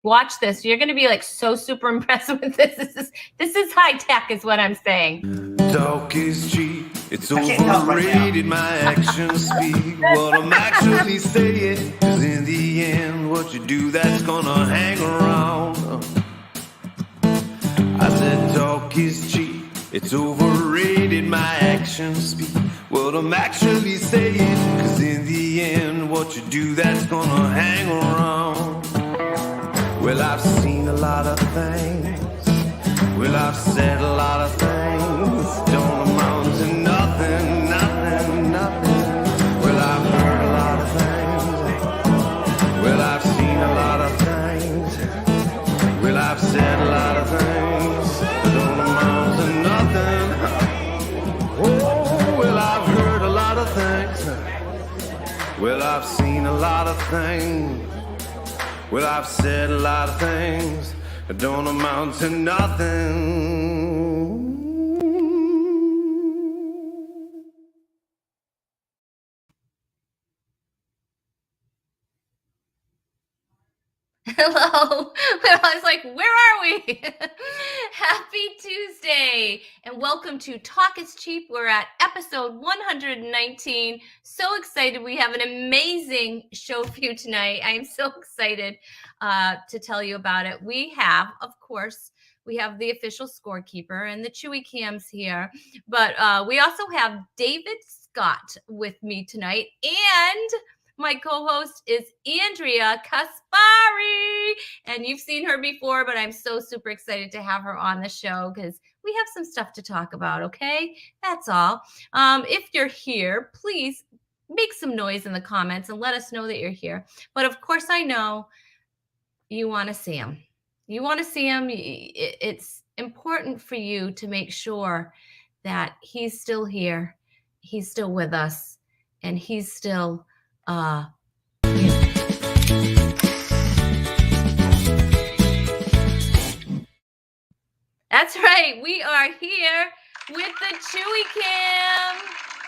watch this. You're going to be like so super impressed with this. This is high tech is what I'm saying. Talk is cheap. It's overrated. My actions speak what I'm actually saying. 'Cause in the end, what you do, that's gonna hang around. I said talk is cheap. It's overrated. My actions speak what I'm actually saying. 'Cause in the end, what you do, that's gonna hang around. Well, I've seen a lot of things. Well, I've said a lot of things. Don't amount to nothing, nothing, nothing. Well, I've heard a lot of things. Well, I've seen a lot of things. Well, I've said a lot of things. Don't amount to nothing. Oh, well, I've heard a lot of things. Well, I've seen a lot of things. Well, I've said a lot of things that don't amount to nothing. Hello. I was like, where are we? Happy Tuesday and welcome to Talk is Cheap. We're at episode 119. So excited. We have an amazing show for you tonight. I am so excited to tell you about it. We have, of course, the official scorekeeper and the Chewy Cams here, but we also have David Scott with me tonight, and my co-host is Andrea Kaspari, and you've seen her before, but I'm so super excited to have her on the show because we have some stuff to talk about, okay? That's all. If you're here, please make some noise in the comments and let us know that you're here. But of course, I know you want to see him. You want to see him. It's important for you to make sure that he's still here, he's still with us, and he's still that's right. We are here with the Chewy Cam.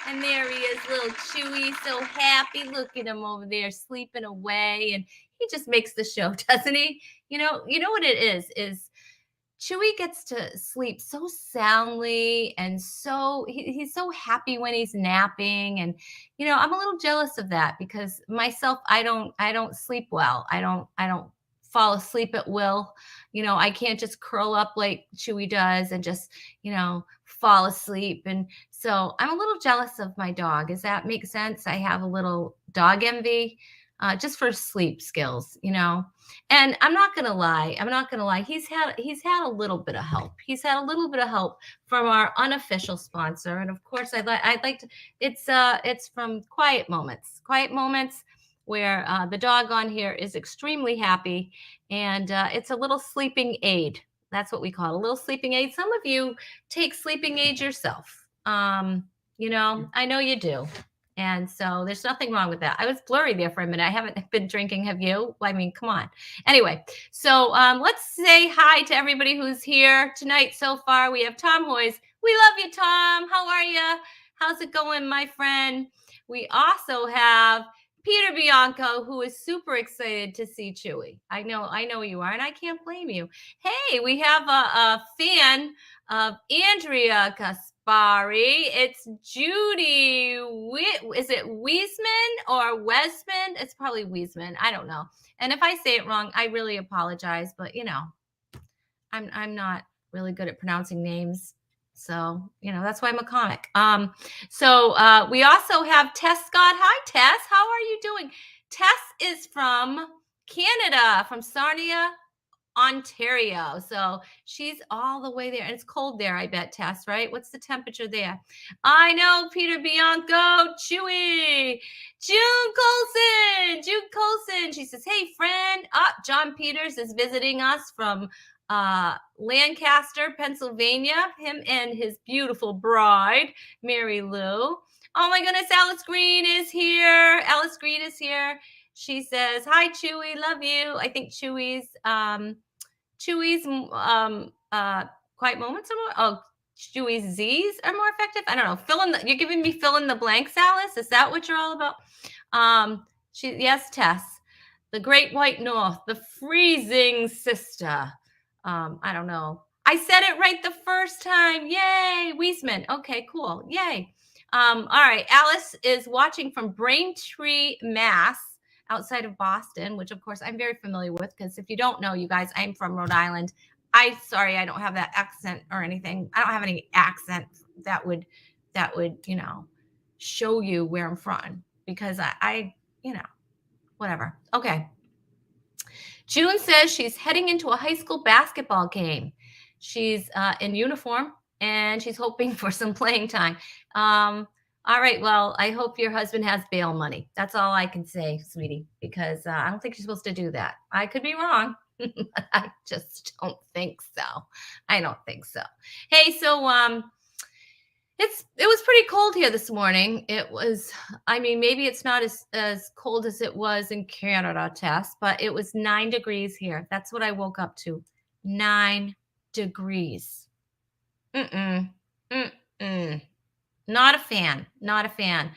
And there he is, little Chewy, so happy. Look at him over there sleeping away. And he just makes the show, doesn't he? You know what it is Chewy gets to sleep so soundly, and so he's so happy when he's napping. And I'm a little jealous of that because myself, I don't sleep well. I don't fall asleep at will. I can't just curl up like Chewy does and just fall asleep. And so I'm a little jealous of my dog. Does that make sense? I have a little dog envy. Just for sleep skills, and I'm not gonna lie. He's had a little bit of help. He's had a little bit of help from our unofficial sponsor, and of course, I'd like to. It's from Quiet Moments. Quiet Moments, where the dog on here is extremely happy, and it's a little sleeping aid. That's what we call it, a little sleeping aid. Some of you take sleeping aids yourself. I know you do. And so there's nothing wrong with that. I was blurry there for a minute. I haven't been drinking. Have you? I mean, come on. Anyway, so let's say hi to everybody who's here tonight so far. We have Tom Hoyes. We love you, Tom. How are you? How's it going, my friend? We also have Peter Bianco, who is super excited to see Chewy. I know you are, and I can't blame you. Hey, we have a fan of Andrea Kaspari. It's Judy. Is it Wiesman or Wesman? It's probably Wiesman. I don't know. And if I say it wrong, I really apologize. But I'm not really good at pronouncing names. So, that's why I'm a comic. So we also have Tess Scott. Hi, Tess. How are you doing? Tess is from Canada, from Sarnia, Ontario. So she's all the way there. And it's cold there, I bet, Tess, right? What's the temperature there? I know, Peter Bianco, Chewy, June Colson. She says, hey, friend. John Peters is visiting us from Lancaster, Pennsylvania, him and his beautiful bride, Mary Lou. Oh my goodness, Alice Green is here. She says, hi, Chewy, love you. I think Chewy's Quiet Moments are more, Chewy's Z's are more effective. I don't know. You're giving me fill in the blanks, Alice. Is that what you're all about? Yes, Tess. The Great White North, the freezing sister. I don't know. I said it right the first time. Yay, Wiesman. Okay, cool. Yay. All right. Alice is watching from Braintree, Mass, outside of Boston, which of course I'm very familiar with because if you don't know, you guys, I'm from Rhode Island. Sorry, I don't have that accent or anything. I don't have any accent that would, show you where I'm from because I whatever. Okay. June says she's heading into a high school basketball game. She's in uniform and she's hoping for some playing time. All right. Well, I hope your husband has bail money. That's all I can say, sweetie, because I don't think she's supposed to do that. I could be wrong. I just don't think so. I don't think so. Hey, so it was pretty cold here this morning. It was, maybe it's not as cold as it was in Canada, Tess, but it was 9 degrees here. That's what I woke up to. 9 degrees. Mm-mm. Mm-mm. Not a fan. Not a fan.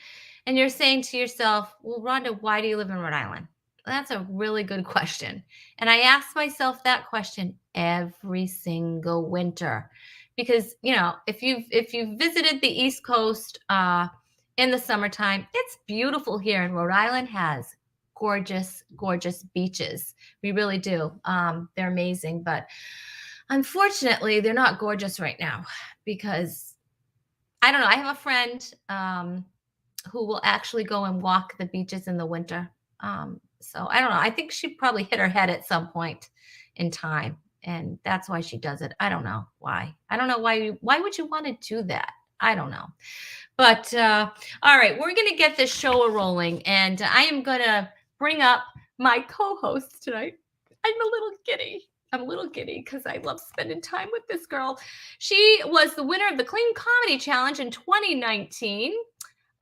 And you're saying to yourself, well, Rhonda, why do you live in Rhode Island? That's a really good question. And I ask myself that question every single winter because, if you've visited the East Coast in the summertime, it's beautiful here. And Rhode Island has gorgeous, gorgeous beaches. We really do. They're amazing. But unfortunately, they're not gorgeous right now because I don't know. I have a friend who will actually go and walk the beaches in the winter. So I don't know. I think she probably hit her head at some point in time, and that's why she does it. I don't know why. I don't know why. Why would you want to do that? I don't know. But all right, we're gonna get this show rolling, and I am gonna bring up my co-host tonight. I'm a little giddy because I love spending time with this girl. She was the winner of the Clean Comedy Challenge in 2019.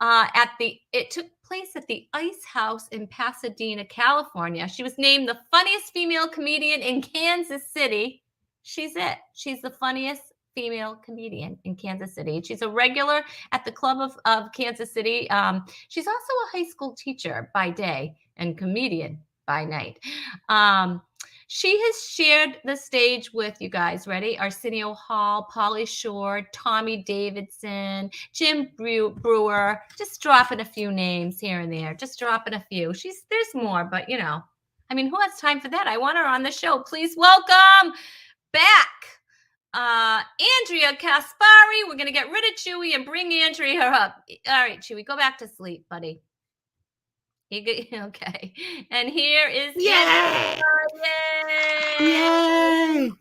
It took place at the Ice House in Pasadena, California. She was named the funniest female comedian in Kansas City. She's it. She's the funniest female comedian in Kansas City. She's a regular at the Club of Kansas City. She's also a high school teacher by day and comedian by night. She has shared the stage with, you guys, ready? Arsenio Hall, Pauly Shore, Tommy Davidson, Jim Brewer, just dropping a few names here and there, just dropping a few. There's more, but who has time for that? I want her on the show. Please welcome back Andrea Kaspari. We're going to get rid of Chewy and bring Andrea up. All right, Chewy, go back to sleep, buddy. Okay. And here is Yay! Yay! Yay! Yay!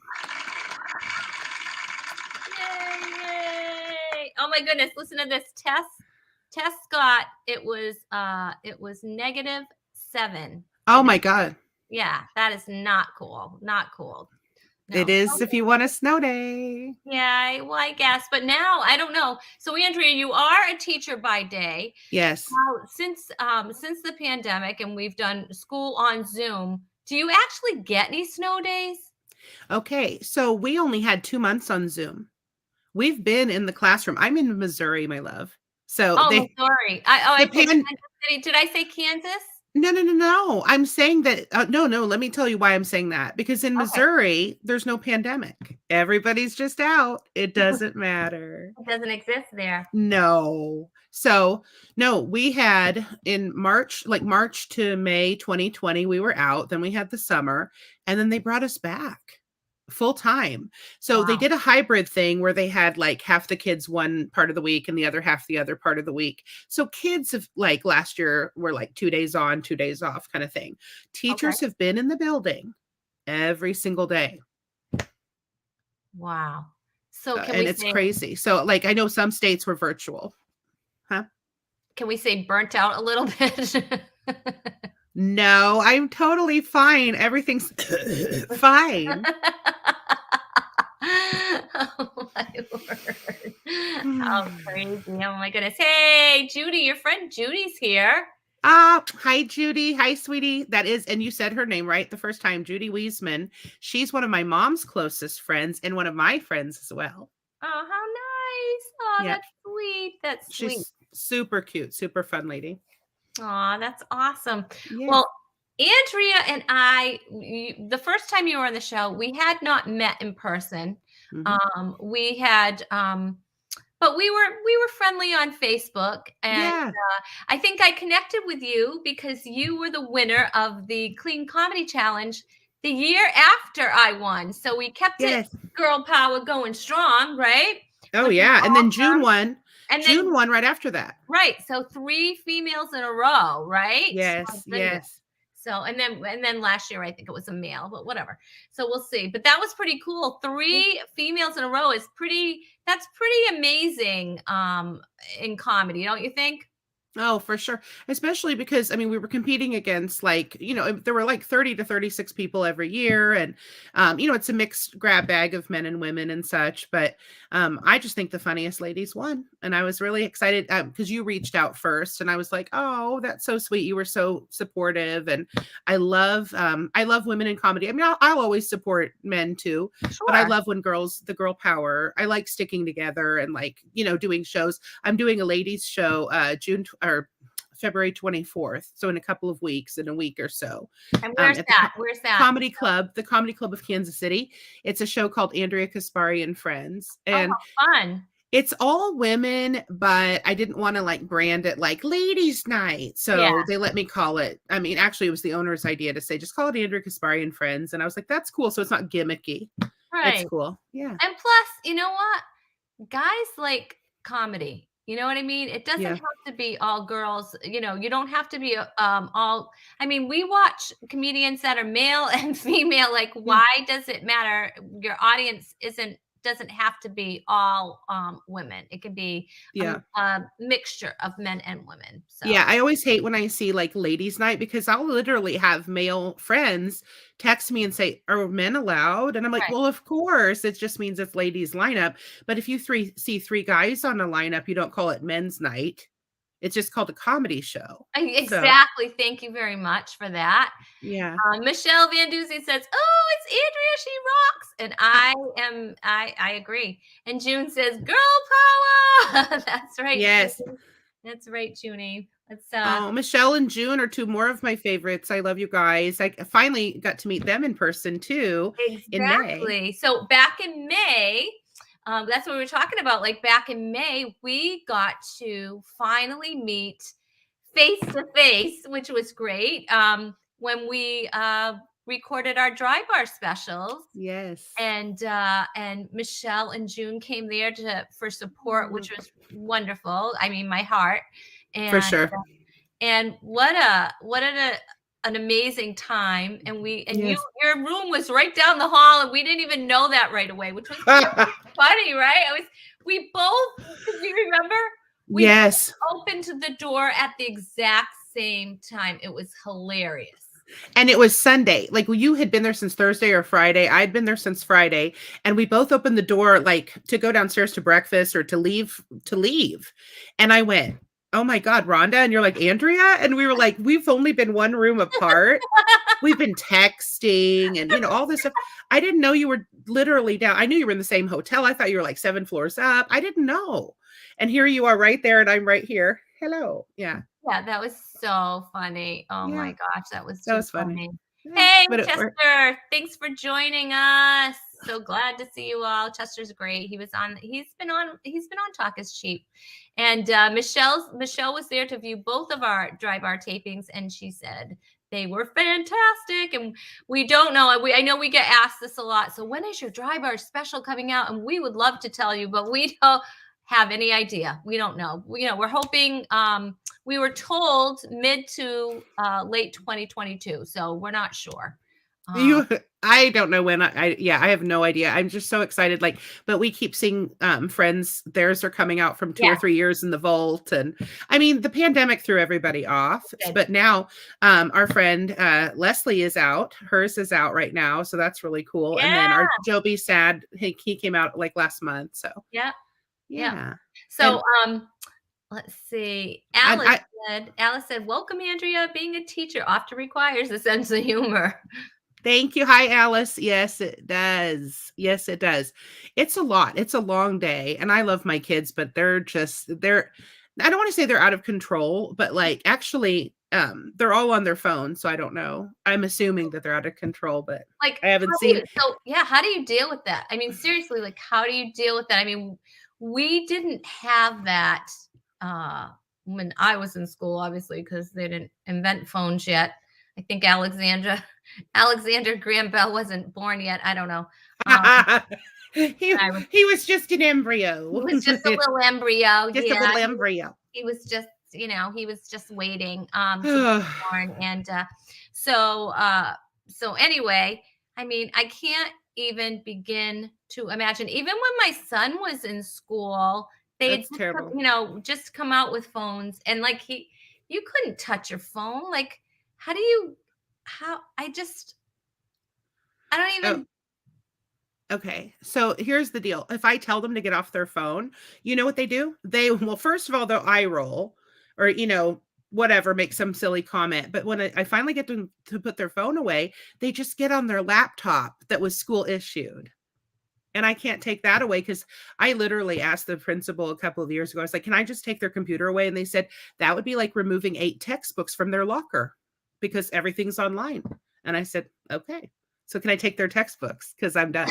Oh my goodness, listen to this. Tess got it was -7. Oh my God. Yeah, that is not cool. Not cool. No. It is if you want a snow day. Yeah, well, I guess. But now I don't know. So Andrea, you are a teacher by day. Yes. Since the pandemic and we've done school on Zoom, do you actually get any snow days? Okay, so we only had 2 months on Zoom. We've been in the classroom. I'm in Missouri, my love. So Missouri. Did I say Kansas? No. I'm saying that no. Let me tell you why I'm saying that. Because in Missouri, there's no pandemic. Everybody's just out. It doesn't matter. It doesn't exist there. No. So no, we had in March to May 2020, we were out. Then we had the summer, and then they brought us back full time. So they did a hybrid thing where they had like half the kids one part of the week and the other half the other part of the week. So kids have like last year were like 2 days on, 2 days off kind of thing. Teachers have been in the building every single day. Wow. So it's crazy. So like I know some states were virtual. Huh? Can we say burnt out a little bit? No, I'm totally fine. Everything's fine. Oh my word. How crazy. Oh my goodness. Hey, Judy, your friend Judy's here. Hi, Judy. Hi, sweetie. That is, and you said her name right the first time, Judy Wiesman. She's one of my mom's closest friends and one of my friends as well. Oh, how nice. Oh, yeah. That's sweet. That's sweet. She's super cute, super fun lady. Oh, that's awesome. Yeah. Well, Andrea and the first time you were on the show, we had not met in person. Mhm. We had, but we were friendly on Facebook, and Yeah. I think I connected with you because you were the winner of the Clean Comedy Challenge the year after I won. So we kept it Yes. girl power going strong, right? Oh, When we yeah, were and all then June girls. won. And then June won right after that. right, so 3 females in a row, right? My Yes, goodness. yes. So, and then last year I think it was a male, but whatever. So we'll see. But that was pretty cool. Yeah. 3 females in a row is that's pretty amazing in comedy, don't you think? Oh, for sure. Especially because, I mean, we were competing against like, there were like 30 to 36 people every year. And, it's a mixed grab bag of men and women and such. But I just think the funniest ladies won. And I was really excited because you reached out first. And I was like, oh, that's so sweet. You were so supportive. And I love women in comedy. I mean, I'll always support men too. But I Sure. love when the girl power, I like sticking together and like, doing shows. I'm doing a ladies show February 24th. So in a couple of weeks, in a week or so. And where's At that? Where's that? the Comedy Club of Kansas City. It's a show called Andrea Kaspari and Friends. Oh, And how fun. it's all women, but I didn't want to like brand it like ladies night. Yeah, So they let me call it. I mean, actually it was the owner's idea to say, just call it Andrea Kaspari and Friends. And I was like, that's cool. So it's not gimmicky. It's right. cool. Yeah. And plus, you know what? Guys like comedy. You know what I mean? It doesn't Yeah. have to be all girls. You don't have to be all. I mean, we watch comedians that are male and female. Like, Yeah. why does it matter? Your audience doesn't have to be all women. It could be Yeah. a mixture of men and women. So Yeah, I always hate when I see like ladies' night because I'll literally have male friends text me and say, "Are men allowed?" And I'm like, right. "Well, of course. It just means it's ladies' lineup." But if you see 3 guys on a lineup, you don't call it men's night. It's just called a comedy show. So, Exactly. Thank you very much for that. yeah. Michelle Van Duzy says, "Oh, it's Andrea. She rocks," and I agree. And June says, "Girl power." That's right. Yes. Junie. That's right, Junie. Let's Oh, Michelle and June are 2 more of my favorites. I love you guys. I finally got to meet them in person too in May. exactly. So back in May, that's what we were talking about. Like back in May, we got to finally meet face to face, which was great. When we recorded our dry bar specials, Yes. and Michelle and June came there for support, Mhm. which was wonderful. I mean, my heart. For And sure. an amazing time. And Yes. your room was right down the hall, and we didn't even know that right away, which was funny, right? We both, do you remember? We Yes. opened the door at the exact same time. It was hilarious. And it was Sunday. Like, well, you had been there since Thursday or Friday. I'd been there since Friday, and we both opened the door like to go downstairs to breakfast or to leave. And I went, "Oh my God, Rhonda." And you're like, "Andrea?" And we were like, "We've only been one room apart. We've been texting and all this stuff." I didn't know you were literally down. I knew you were in the same hotel. I thought you were like 7 floors up. I didn't know. And here you are right there, and I'm right here. Hello. Yeah. Yeah, that was so funny. Oh my Yeah. gosh, that was That too was funny. funny. Yeah. Hey, But it worked. Chester, thanks for joining us. So glad to see you all. Chester's great. He's been on Talk is Cheap. And Michelle was there to view both of our dry bar tapings, and she said they were fantastic. And we don't know. I know we get asked this a lot. So when is your dry bar special coming out? And we would love to tell you, but we don't have any idea. We don't know. We're hoping we were told mid to late 2022, so we're not sure. I don't know when I have no idea. I'm just so excited. Like, but we keep seeing friends, theirs are coming out from 2 or Yeah. 3 years in the vault. And I mean, the pandemic threw everybody off, Good. but now our friend Leslie is out. Hers is out right now. So that's really cool. And then our Joby Sad, he came out like last month. So Yeah. yeah. So And let's see. I Alice said, "Welcome, Andrea. Being a teacher often requires a sense of humor." Thank you. Hi, Alice. Yes, it does. Yes, it does. It's a lot. It's a long day. And I love my kids, but they're I don't want to say they're out of control, but like actually they're all on their phone, so I don't know. I'm assuming that they're out of control, but Like, I haven't how do seen. you, so yeah, how do you deal with that? I mean, seriously, like, how do you deal with that? I mean, we didn't have that when I was in school, obviously, because they didn't invent phones yet. I think Alexander Graham Bell wasn't born yet. I don't know. he I was, he was just an embryo. he was just a little embryo. Just a Yeah, little embryo. he was just, he was just waiting to be born. And so anyway, I mean, I can't even begin to imagine. Even when my son was in school, they had That's terrible. just come out with phones, and like you couldn't touch your phone. Like, how do you? How I don't Oh, even. okay. So here's the deal. If I tell them to get off their phone, you know what they do? They, well, first of all, they'll eye roll or, whatever, make some silly comment. But when I finally get them to put their phone away, they just get on their laptop that was school issued. And I can't take that away because I literally asked the principal a couple of years ago. I was like, can I just take their computer away? And they said that would be like removing 8 textbooks from their locker because everything's online. And I said, okay. So can I take their textbooks? Because I'm done.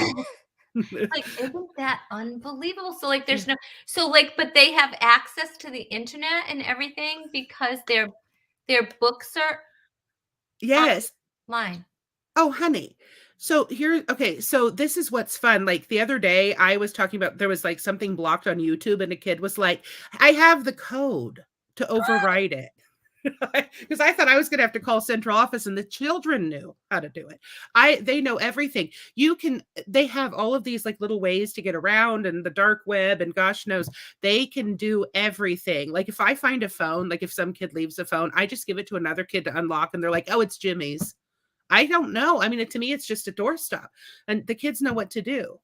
Like, isn't that unbelievable? So like there's but they have access to the internet and everything because their books are Yes. online. Oh, honey. So okay, so this is what's fun. Like the other day, I was talking about there was like something blocked on YouTube, and a kid was like, I have the code to override it. Because I thought I was going to have to call central office, and the children knew how to do it. They know everything. They have all of these like little ways to get around, and the dark web, and gosh knows they can do everything. Like if I find a phone, like if some kid leaves a phone, I just give it to another kid to unlock, and they're like, oh, it's Jimmy's. I don't know. I mean, to me, it's just a doorstop, and the kids know what to do.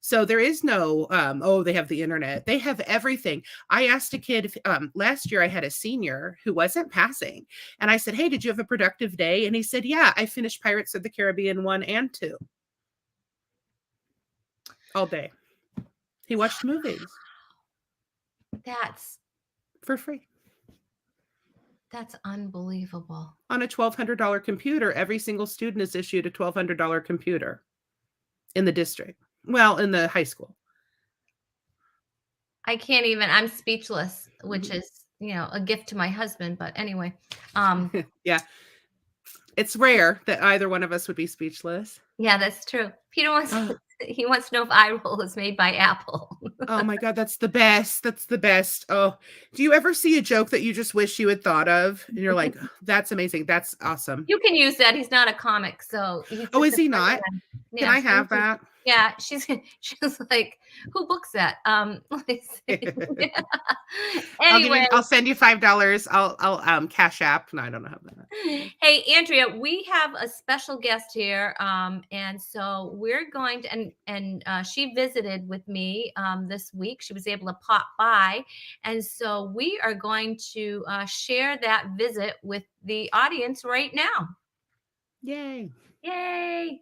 So there is no, oh, they have the internet. They have everything. I asked a kid last year, I had a senior who wasn't passing. And I said, hey, did you have a productive day? And he said, yeah, I finished Pirates of the Caribbean 1 and 2 all day. He watched movies That's for free. That's unbelievable. On a $1,200 computer, every single student is issued a $1,200 computer in the district. Well, in the high school. I can't even, I'm speechless, which is, a gift to my husband. But anyway. Yeah. It's rare that either one of us would be speechless. Yeah, that's true. Peter he wants to know if eye roll is made by Apple. Oh my God, that's the best. That's the best. Oh, do you ever see a joke that you just wish you had thought of? And you're like, that's amazing. That's awesome. You can use that. He's not a comic. So oh, is he not? Yeah, can I have that? Yeah, she's like, who books that? Anyway, I'll send you $5. I'll cash app. No, I don't know how that. Hey, Andrea, we have a special guest here, and so we're going to, and she visited with me this week. She was able to pop by, and so we are going to share that visit with the audience right now. Yay! Yay!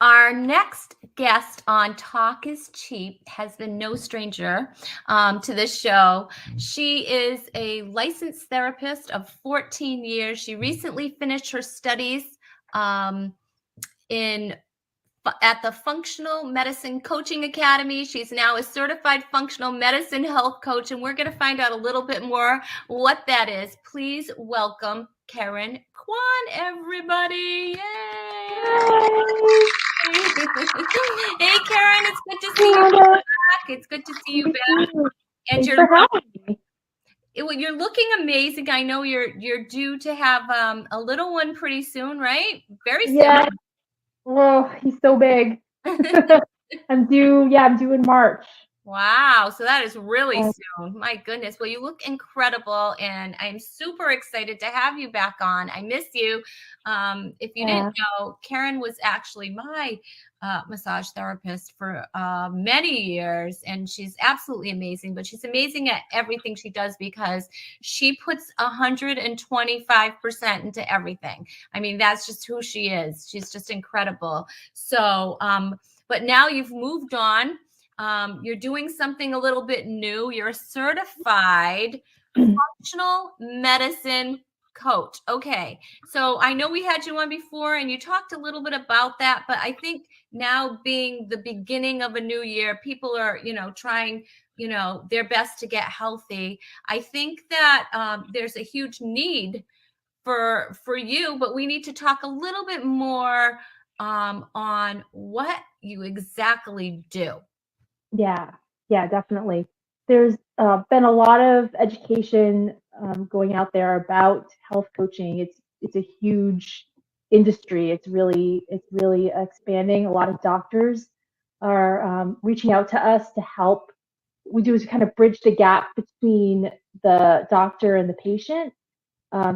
Our next guest on Talk is Cheap has been no stranger to this show. She is a licensed therapist of 14 years. She recently finished her studies at the Functional Medicine Coaching Academy. She's now a certified functional medicine health coach, and we're going to find out a little bit more what that is. Please welcome Karen Kwan, everybody. Yay! Hey, Karen, it's good to see you back. It's good to see you back. And you're looking amazing. I know you're due to have a little one pretty soon, right? Very soon. Yeah. Oh, he's so big. I'm due in March. Wow. So that is really soon. My goodness. Well, you look incredible, and I'm super excited to have you back on. I miss you. If you didn't know, Karen was actually my massage therapist for many years, and she's absolutely amazing. But she's amazing at everything she does because she puts 125% into everything. I mean, that's just who she is. She's just incredible. So, but now you've moved on. You're doing something a little bit new. You're a certified functional medicine coach. Okay. So I know we had you on before and you talked a little bit about that, but I think now being the beginning of a new year, people are, trying, their best to get healthy. I think that there's a huge need for you, but we need to talk a little bit more on what you exactly do. Yeah, yeah, definitely. There's been a lot of education going out there about health coaching. It's a huge industry. It's really expanding. A lot of doctors are reaching out to us to help. We do is kind of bridge the gap between the doctor and the patient,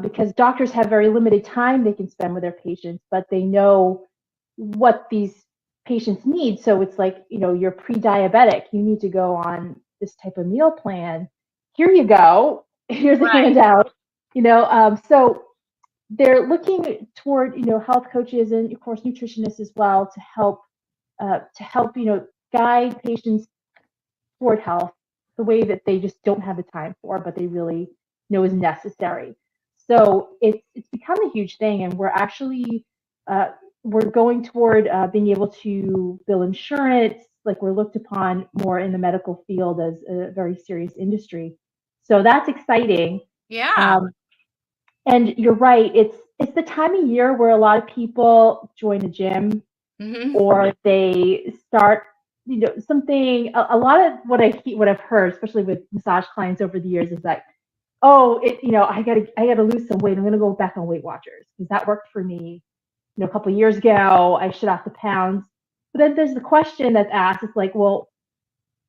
because doctors have very limited time they can spend with their patients, but they know what these patients need. So it's like, you're pre-diabetic, you need to go on this type of meal plan. Here you go. Here's a Right. handout. So they're looking toward, health coaches and of course nutritionists as well to help guide patients toward health the way that they just don't have the time for, but they really know is necessary. So it's become a huge thing, and we're actually we're going toward being able to bill insurance. Like, we're looked upon more in the medical field as a very serious industry. So that's exciting. Yeah. Um, and you're right. It's the time of year where a lot of people join a gym, Hmm. or they start, something. A lot of what I've heard, especially with massage clients over the years, is that, oh, I gotta lose some weight. I'm gonna go back on Weight Watchers because that worked for me, a couple of years ago. I shed off the pounds. But then there's the question that's asked. It's like, well,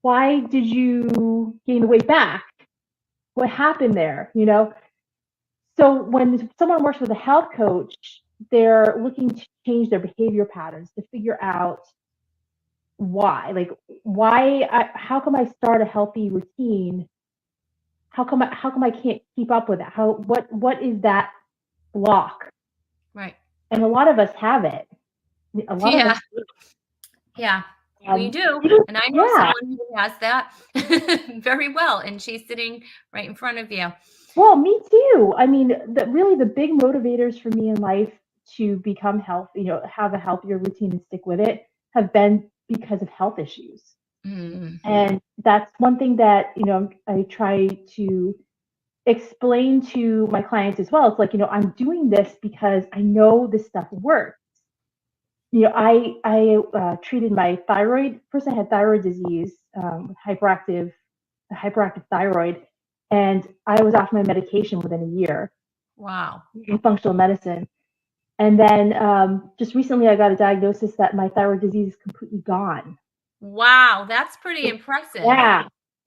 why did you gain the weight back? What happened there? So when someone works with a health coach, they're looking to change their behavior patterns to figure out why. Like, how come I start a healthy routine? How come I can't keep up with that? What is that block? Right. And a lot of us have it. A lot of us Yeah. Yeah. We um, do. even- And I know yeah. someone who has that very well, and she's sitting right in front of you. Well, me too. I mean, really the big motivators for me in life to become healthy, have a healthier routine and stick with it, have been because of health issues. Mm. And that's one thing that, I try to explain to my clients as well. It's like, I'm doing this because I know this stuff works. I treated my thyroid. First, I had thyroid disease, hyperactive thyroid, and I was off my medication within a year Wow. in functional medicine. And then just recently, I got a diagnosis that my thyroid disease is completely gone. Wow. That's pretty impressive. Yeah,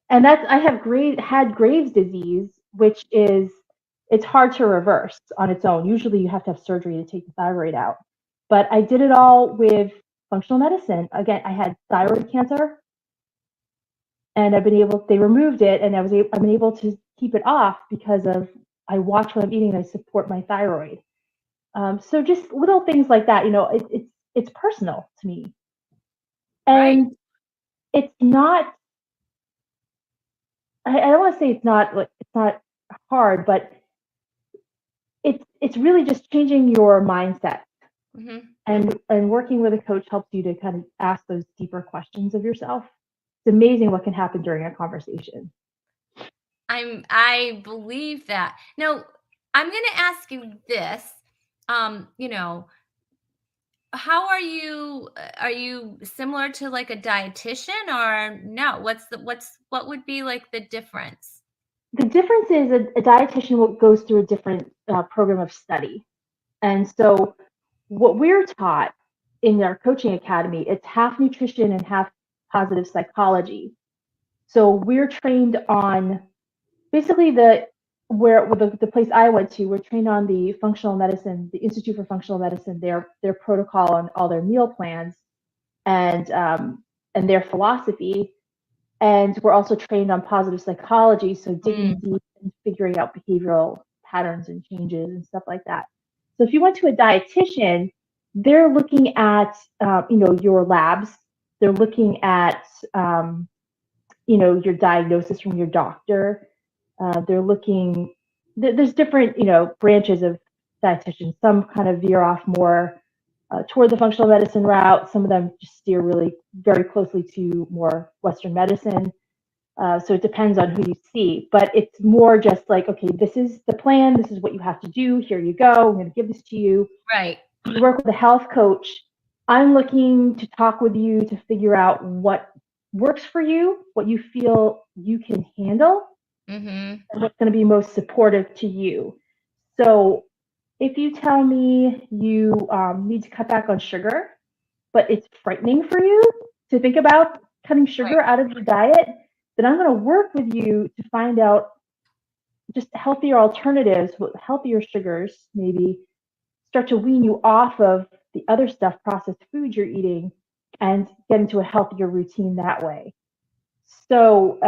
and I have had Graves' disease, which is it's hard to reverse on its own. Usually, you have to have surgery to take the thyroid out. But I did it all with functional medicine. Again, I had thyroid cancer, and they removed it, and I've been able to keep it off because of I watch what I'm eating and I support my thyroid. So just little things like that, it's personal to me, Right. and it's not. I don't want to say it's not hard, but it's really just changing your mindset, Hmm. and working with a coach helps you to kind of ask those deeper questions of yourself. It's amazing what can happen during a conversation. I believe that. Now, I'm going to ask you this. Um, you know, how are you similar to like a dietitian or no? What would be like the difference? The difference is a dietitian goes through a different program of study, and so what we're taught in our coaching academy, it's half nutrition and half positive psychology. So we're trained on basically the place I went to. We're trained on the functional medicine, the Institute for Functional Medicine, their protocol and all their meal plans, and their philosophy. And we're also trained on positive psychology, so Mm. digging deep and figuring out behavioral patterns and changes and stuff like that. So if you went to a dietitian, they're looking at your labs. They're looking at your diagnosis from your doctor. They're looking there's different, branches of dietitians. Some kind of veer off more toward the functional medicine route. Some of them just steer really very closely to more Western medicine. So it depends on who you see, but it's more just like, okay, this is the plan. This is what you have to do. Here you go. I'm going to give this to you. Right. You work with a health coach. I'm looking to talk with you to figure out what works for you, what you feel you can handle, Mm-hmm. and what's going to be most supportive to you. So if you tell me you need to cut back on sugar, but it's frightening for you to think about cutting sugar out of your diet, then I'm going to work with you to find out just healthier alternatives with healthier sugars, maybe start to wean you off of the other stuff, processed food you're eating, and get into a healthier routine that way. So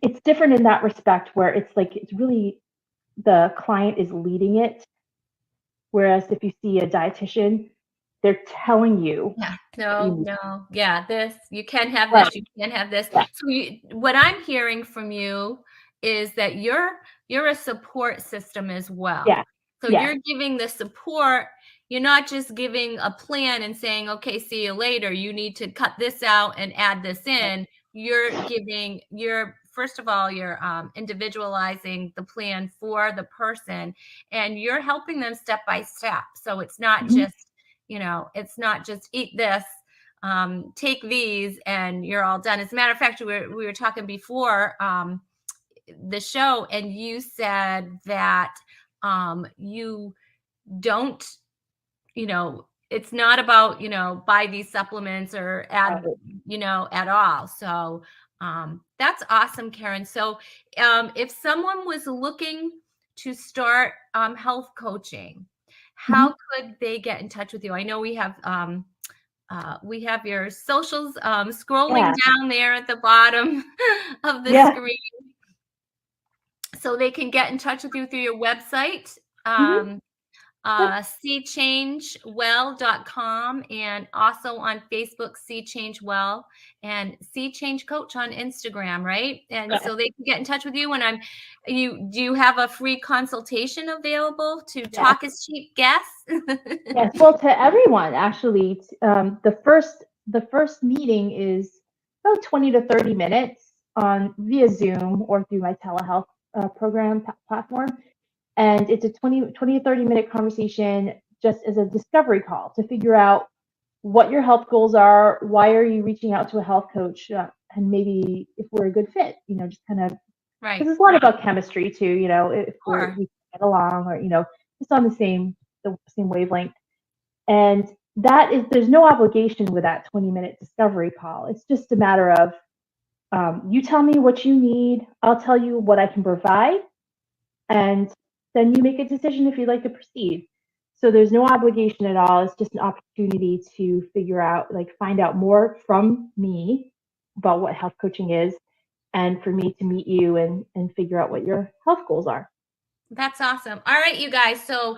it's different in that respect where it's like it's really the client is leading it. Whereas if you see a dietitian, they're telling you. No. Yeah, this, you can't have Right. this, you can't have this. Yeah. So what I'm hearing from you is that you're a support system as well. Yeah. So Yeah. you're giving the support. You're not just giving a plan and saying, okay, see you later. You need to cut this out and add this in. First of all, you're individualizing the plan for the person, and you're helping them step by step. So it's not just, it's not just eat this, take these, and you're all done. As a matter of fact, we were talking before the show, and you said that you don't, it's not about, buy these supplements or add, at all. So that's awesome, Karen. So if someone was looking to start health coaching, how could they get in touch with you? I know we have your socials scrolling down there at the bottom of the screen, so they can get in touch with you through your website, seechangewell.com, and also on Facebook, See Change Well, and See Change Coach on Instagram, right? And so they can get in touch with you. And do you have a free consultation available to talk as cheap guests? Yes, well, to everyone actually. The first meeting is about 20 to 30 minutes via Zoom or through my telehealth program platform. And it's a 20 to 30 minute conversation just as a discovery call to figure out what your health goals are, why are you reaching out to a health coach, and maybe if we're a good fit, just kind of, because it's a lot about chemistry too, if we get along, or, just on the same wavelength. And there's no obligation with that 20-minute discovery call. It's just a matter of, you tell me what you need, I'll tell you what I can provide, and then you make a decision if you'd like to proceed. So there's no obligation at all. It's just an opportunity to find out more from me about what health coaching is, and for me to meet you and figure out what your health goals are. That's awesome. All right, you guys. So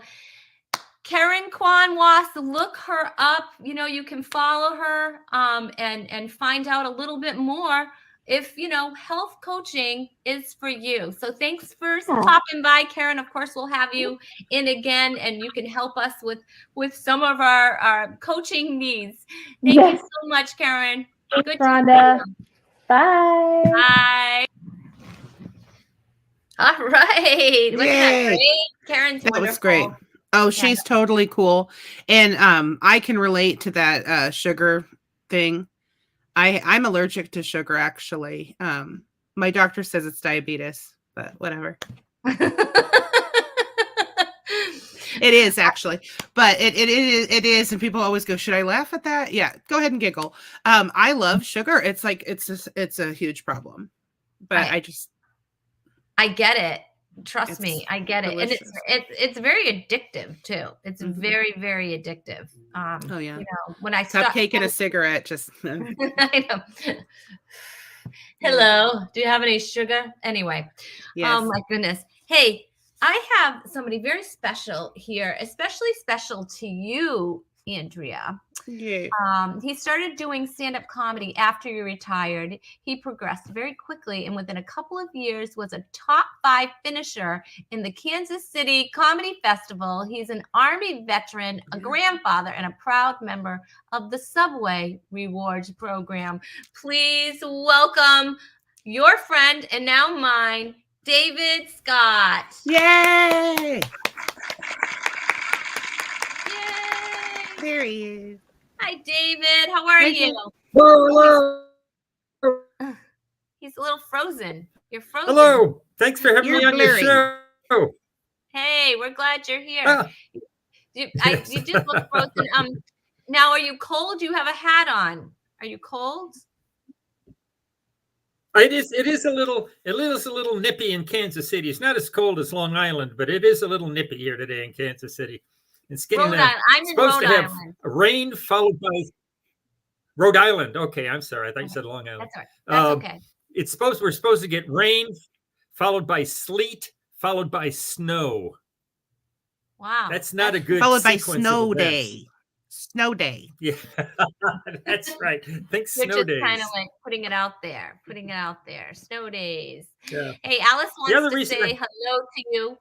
Karen Kwan Was, look her up. You can follow her and find out a little bit more if health coaching is for you. So thanks for stopping by, Karen. Of course, we'll have you in again, and you can help us with some of our coaching needs. Thank you so much, Karen. Thanks, Rhonda. Bye. Bye. All right. Wasn't that great? Karen's wonderful. That was great. Oh, she's totally cool. And I can relate to that sugar thing. I'm allergic to sugar, actually. My doctor says it's diabetes, but whatever. It is, actually. But it is. And people always go, should I laugh at that? Yeah, go ahead and giggle. I love sugar. It's like, it's a huge problem. But I get it. Trust me, I get it. Delicious. And it's very addictive too. It's very, very addictive. Oh yeah. When I stop taking a cigarette, just I know. Hello, do you have any sugar? Anyway. Yes. Oh my goodness. Hey, I have somebody very special here, especially special to you, Andrea. Yeah. He started doing stand-up comedy after he retired. He progressed very quickly and within a couple of years was a top 5 finisher in the Kansas City Comedy Festival. He's an Army veteran, a grandfather, and a proud member of the Subway Rewards program. Please welcome your friend and now mine, David Scott. Yay! Yay! There he is. Hi, David. How are Hi, you? David. Hello. He's a little frozen. You're frozen. Hello. Thanks for having You're me on your blurry. show. Hey, we're glad you're here. Ah, You yes. just look frozen. Now, are you cold? You have a hat on. Are you cold? It is a little nippy in Kansas City. It's not as cold as Long Island, but it is a little nippy here today in Kansas City. It's getting Rhode Island. I'm in supposed Rhode to have Island. rain followed by Rhode Island. Okay, I'm sorry. I thought you said Long Island. That's all right. That's okay. We're supposed to get rain followed by sleet followed by snow. Wow. That's not a good Followed by sequence snow of events. day. Snow day. Yeah, that's right. Think You're snow just days. kind of like putting it out there. Snow days. Yeah. Hey, Alice The other wants to reason say hello to you.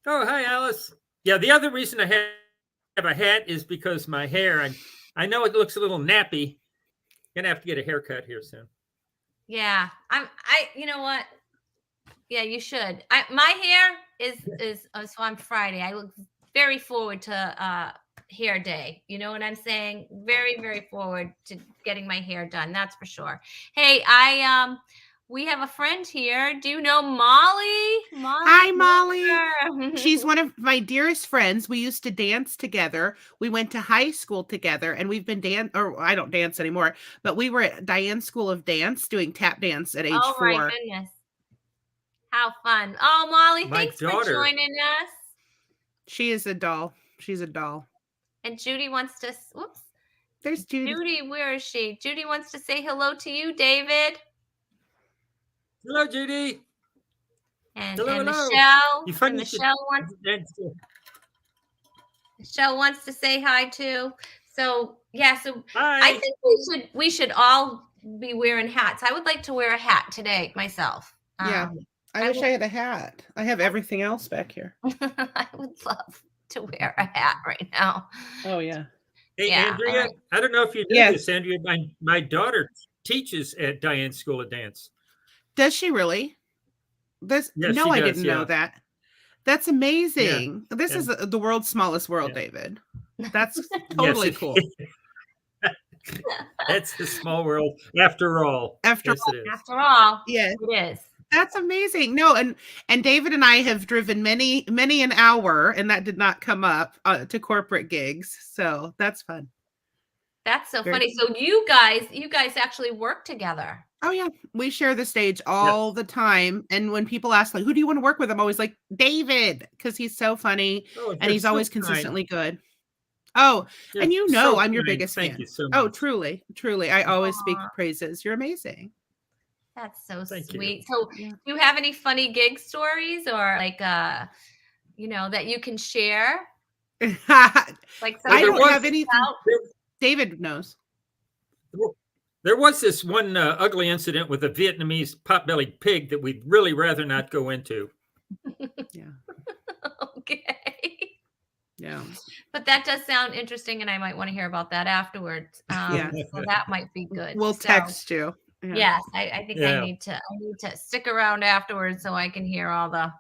Oh, hi, Alice. Yeah, the other reason I have a hat is because my hair, I know it looks a little nappy. Gonna have to get a haircut here soon. Yeah, you know what? Yeah, you should. My hair is so on Friday. I look very forward to hair day. You know what I'm saying? Very, very forward to getting my hair done. That's for sure. Hey, we have a friend here. Do you know Molly? Hi, Molly. Miller. She's one of my dearest friends. We used to dance together. We went to high school together, and we've been I don't dance anymore, but we were at Diane's School of Dance doing tap dance at age 4. Oh my goodness. How fun. Oh, Molly, My thanks daughter- for joining us. She is a doll. She's a doll. And Judy wants to, whoops. There's Judy. Judy, where is she? Judy wants to say hello to you, David. Hello, Judy. And, Hello, and hello. Michelle. You find And you Michelle wants to say hi too. So yeah, so Hi. I think we should all be wearing hats. I would like to wear a hat today myself. Yeah. I wish I had a hat. I have everything else back here. I would love to wear a hat right now. Oh, yeah. Hey, Yeah, Andrea, right. I don't know if you knew Yes. this, Andrea. My daughter teaches at Diane's School of Dance. Does she really? Yes, no, she I does, didn't know yeah. that. That's amazing. This Yeah. is the world's smallest world, Yeah. David. That's totally Yes, it cool. That's a small world after all. After Yes, it is. After all, Yes. it is. That's amazing. No, and David and I have driven many an hour, and that did not come up to corporate gigs. So that's fun. That's so Very funny. So you guys actually work together. Oh yeah, we share the stage all the time. And when people ask like, "Who do you want to work with?" I'm always like, "David," because he's so funny Oh, and that's he's so always kind. consistently good. Oh, You're and you so know I'm your kind. biggest Thank fan. you so Oh, much. truly, I always speak Aw. praises. You're amazing. That's so Thank you. sweet. So Yeah. do you have any funny gig stories or like that you can share? Like I there don't was- have anything. out? David knows. There was this one ugly incident with a Vietnamese pot-bellied pig that we'd really rather not go into. Yeah, Okay. yeah. But that does sound interesting and I might want to hear about that afterwards. Yeah. So that might be good. We'll So, text you. Yeah. Yes, I think Yeah. I need to stick around afterwards so I can hear all the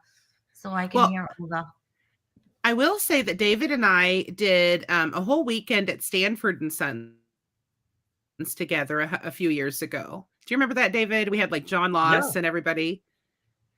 I will say that David and I did a whole weekend at Stanford and Sons together a few years ago. Do you remember that, David? We had like John Loss and everybody.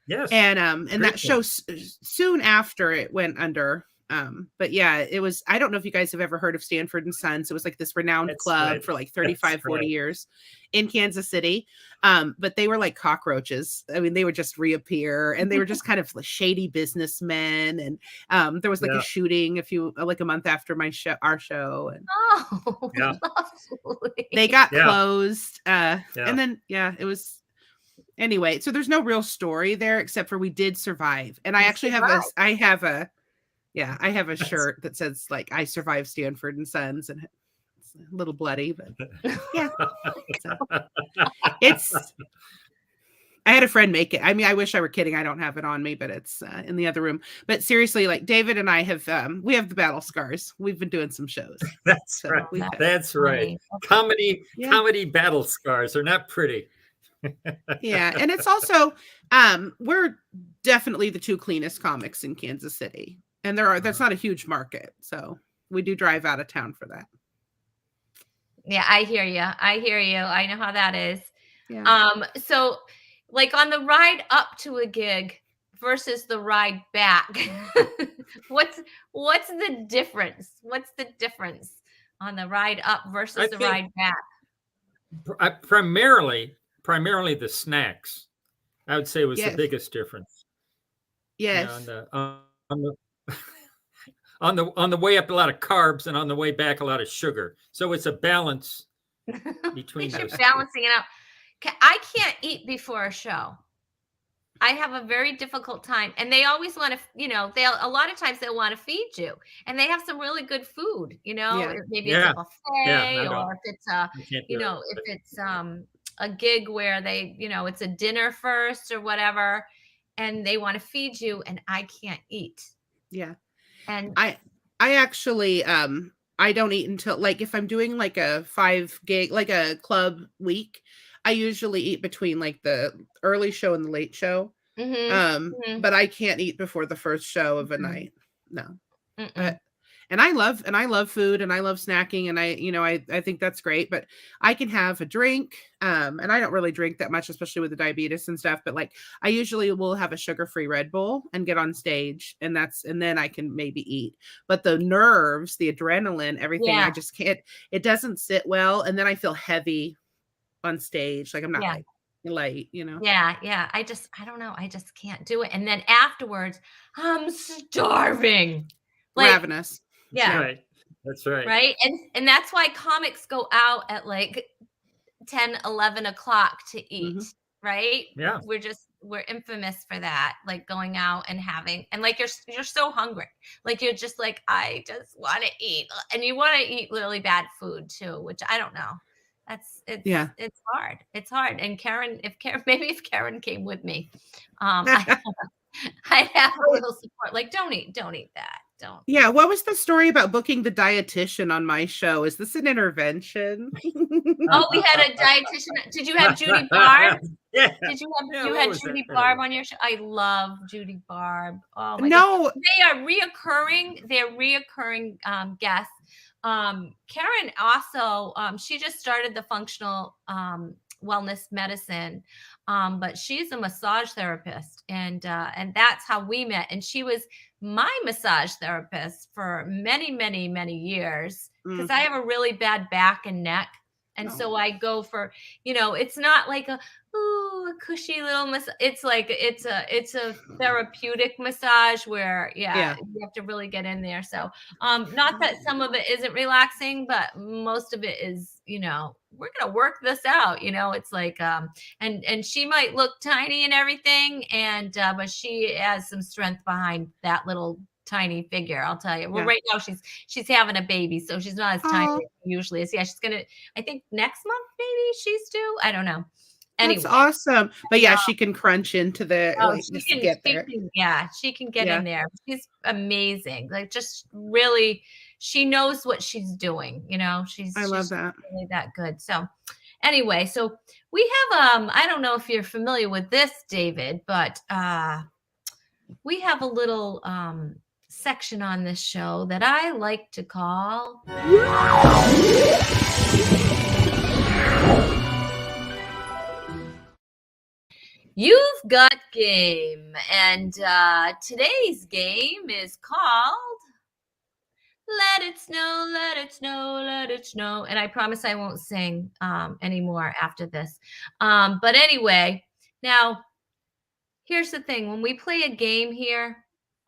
Yes. And Great that show soon after it went under. But yeah, it was, I don't know if you guys have ever heard of Stanford and Sons. It was like this renowned That's club right. for like 35, That's 40 right. years in Kansas City. But they were like cockroaches. I mean, they would just reappear and they were just kind of like shady businessmen. And there was like Yeah. a shooting a month after our show. And Oh, Yeah. lovely. they got Yeah. closed. Yeah. And then, it was, anyway, so there's no real story there except for we did survive. And I You actually survived. Yeah, I have a shirt that says like I survived Stanford and Sons, and it's a little bloody, but yeah. So it's I had a friend make it. I mean, I wish I were kidding. I don't have it on me, but it's in the other room. But seriously, like David and I have, we have the battle scars. We've been doing some shows. That's So right. we've had, That's right. Funny. Comedy battle scars are not pretty. yeah, and it's also we're definitely the two cleanest comics in Kansas City, and that's not a huge market, so we do drive out of town for that. Yeah, I hear you. I hear you. I know how that is. Yeah. So like on the ride up to a gig versus the ride back, what's the difference? What's the difference on the ride up versus I the think ride back? primarily the snacks, I would say, was the Yes. biggest difference. Yes. You know, on the way up, a lot of carbs, and on the way back, a lot of sugar. So it's a balance between You're those two. balancing it out. I can't eat before a show. I have a very difficult time, and they always want to, a lot of times they'll want to feed you, and they have some really good food, Yeah. maybe it's a buffet, no, or if it's a, you can't do it. if it's a gig where they, it's a dinner first or whatever, and they want to feed you, and I can't eat. Yeah. And I actually I don't eat until, like, if I'm doing like a 5 gig, like a club week, I usually eat between like the early show and the late show. But I can't eat before the first show of a night. No. But and I love food, and I love snacking, and I think that's great, but I can have a drink, and I don't really drink that much, especially with the diabetes and stuff, but like I usually will have a sugar-free Red Bull and get on stage, and then I can maybe eat. But the nerves, the adrenaline, everything, I just can't, it doesn't sit well, and then I feel heavy on stage, like I'm not like light, Yeah. I don't know. I just can't do it. And then afterwards, I'm starving. Like, ravenous. yeah. Right. That's right. Right. And that's why comics go out at like 10, 11 o'clock to eat. Right. Yeah. We're infamous for that. Like going out and having, and like, you're so hungry. Like, you're just like, I just want to eat. And you want to eat really bad food too, which I don't know. It's hard. It's hard. And if Karen came with me, I'd have a little support. Like, don't eat that. Don't. Yeah. What was the story about booking the dietitian on my show? Is this an intervention? Oh, we had a dietitian. Did you have Judy Barb? Yeah. Did you had Judy Barb on your show? I love Judy Barb. Oh my No. God. They are reoccurring. They're reoccurring guests. Karen also, she just started the functional wellness medicine, but she's a massage therapist, and that's how we met. And she was my massage therapist for many, many, many years, because I have a really bad back and neck. And so I go for, it's not like a cushy little massage. It's like, it's a therapeutic massage where, you have to really get in there. So, not that some of it isn't relaxing, but most of it is, we're going to work this out. It's like, and she might look tiny and everything. But she has some strength behind that little tiny figure, I'll tell you. Well, right now she's having a baby, so she's not as tiny as she usually is. Yeah, she's gonna, I think next month maybe she's due. I don't know. Anyway. That's awesome. But she can crunch into the get there. She can get in there. She's amazing. Like, just really, she knows what she's doing. I love that. Really that good. So anyway, so we have I don't know if you're familiar with this, David, but we have a little section on this show that I like to call You've Got Game. And today's game is called Let It Snow, Let It Snow, Let It Snow. And I promise I won't sing anymore after this. But anyway, now here's the thing. When we play a game here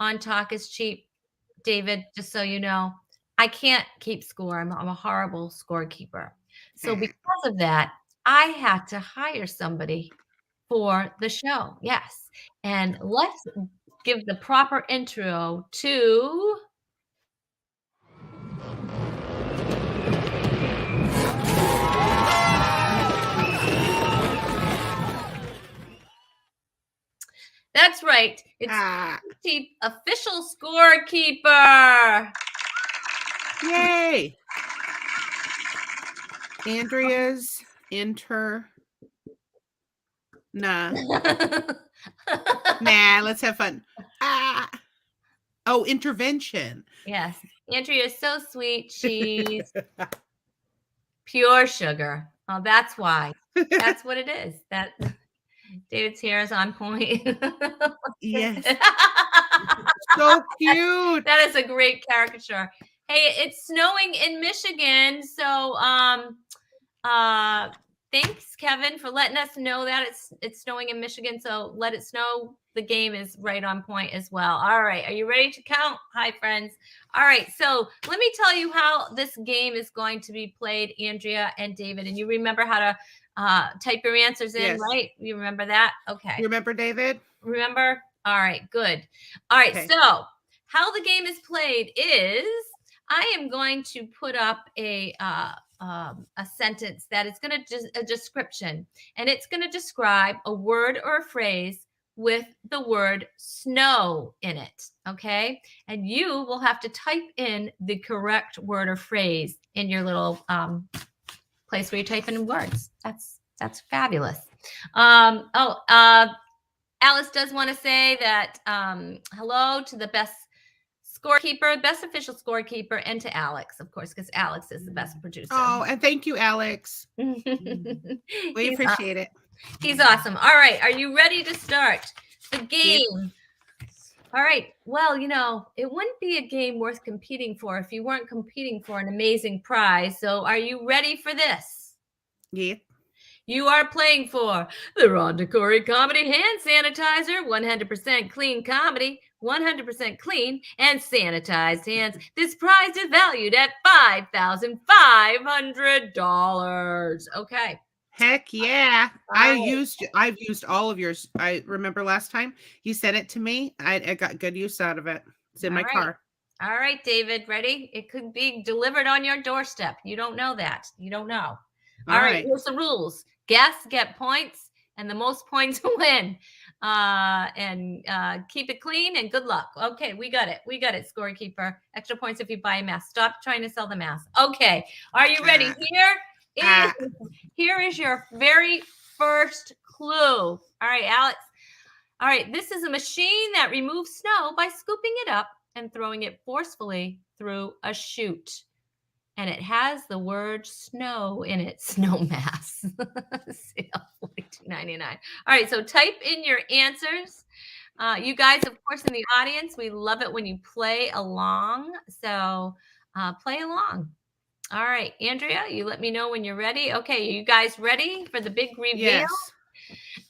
on Talk is Cheap, David, just so you know, I can't keep score. I'm a horrible scorekeeper. So because of that, I had to hire somebody for the show. Yes. And let's give the proper intro to That's right. It's the official scorekeeper. Yay! Andrea's Nah, let's have fun. Oh, intervention. Yes. Andrea is so sweet. She's pure sugar. Oh, that's why. That's what it is. That David's hair is on point. Yes. So cute. That is a great caricature. Hey, it's snowing in Michigan, so thanks, Kevin, for letting us know that it's snowing in Michigan. So let it snow. The game is right on point as well. All right, are you ready to count? Hi, friends. All right, so let me tell you how this game is going to be played, Andrea and David. And you remember how to type your answers in, Yes. right? You remember that? Okay. You remember, David? Remember? All right, good. All right, Okay. so how the game is played is I am going to put up a sentence that is going to a description, and it's going to describe a word or a phrase with the word snow in it. Okay, and you will have to type in the correct word or phrase in your little place where you type in words. That's fabulous. Alice does want to say that hello to the best scorekeeper, best official scorekeeper, and to Alex, of course, because Alex is the best producer. Oh, and thank you, Alex. We appreciate it. He's awesome. All right. Are you ready to start the game? Yep. All right. Well, it wouldn't be a game worth competing for if you weren't competing for an amazing prize. So are you ready for this? Yeah. You are playing for the Rhonda Corey Comedy Hand Sanitizer, 100% clean comedy, 100% clean and sanitized hands. This prize is valued at $5,500. Okay. Heck yeah. I've used all of yours. I remember last time you sent it to me. I got good use out of it. It's in my car. All right, David, ready? It could be delivered on your doorstep. You don't know that. You don't know. All right, here's the rules. Guests get points, and the most points win. Keep it clean, and good luck. Okay, we got it. We got it, scorekeeper. Extra points if you buy a mask. Stop trying to sell the mask. Okay, are you ready? Here is your very first clue. All right, Alex. All right, this is a machine that removes snow by scooping it up and throwing it forcefully through a chute. And it has the word snow in it. Snow mass. Sale $42.99. All right, so type in your answers. You guys, of course, in the audience, we love it when you play along. So play along. All right, Andrea, you let me know when you're ready. Okay, you guys ready for the big reveal? Yes.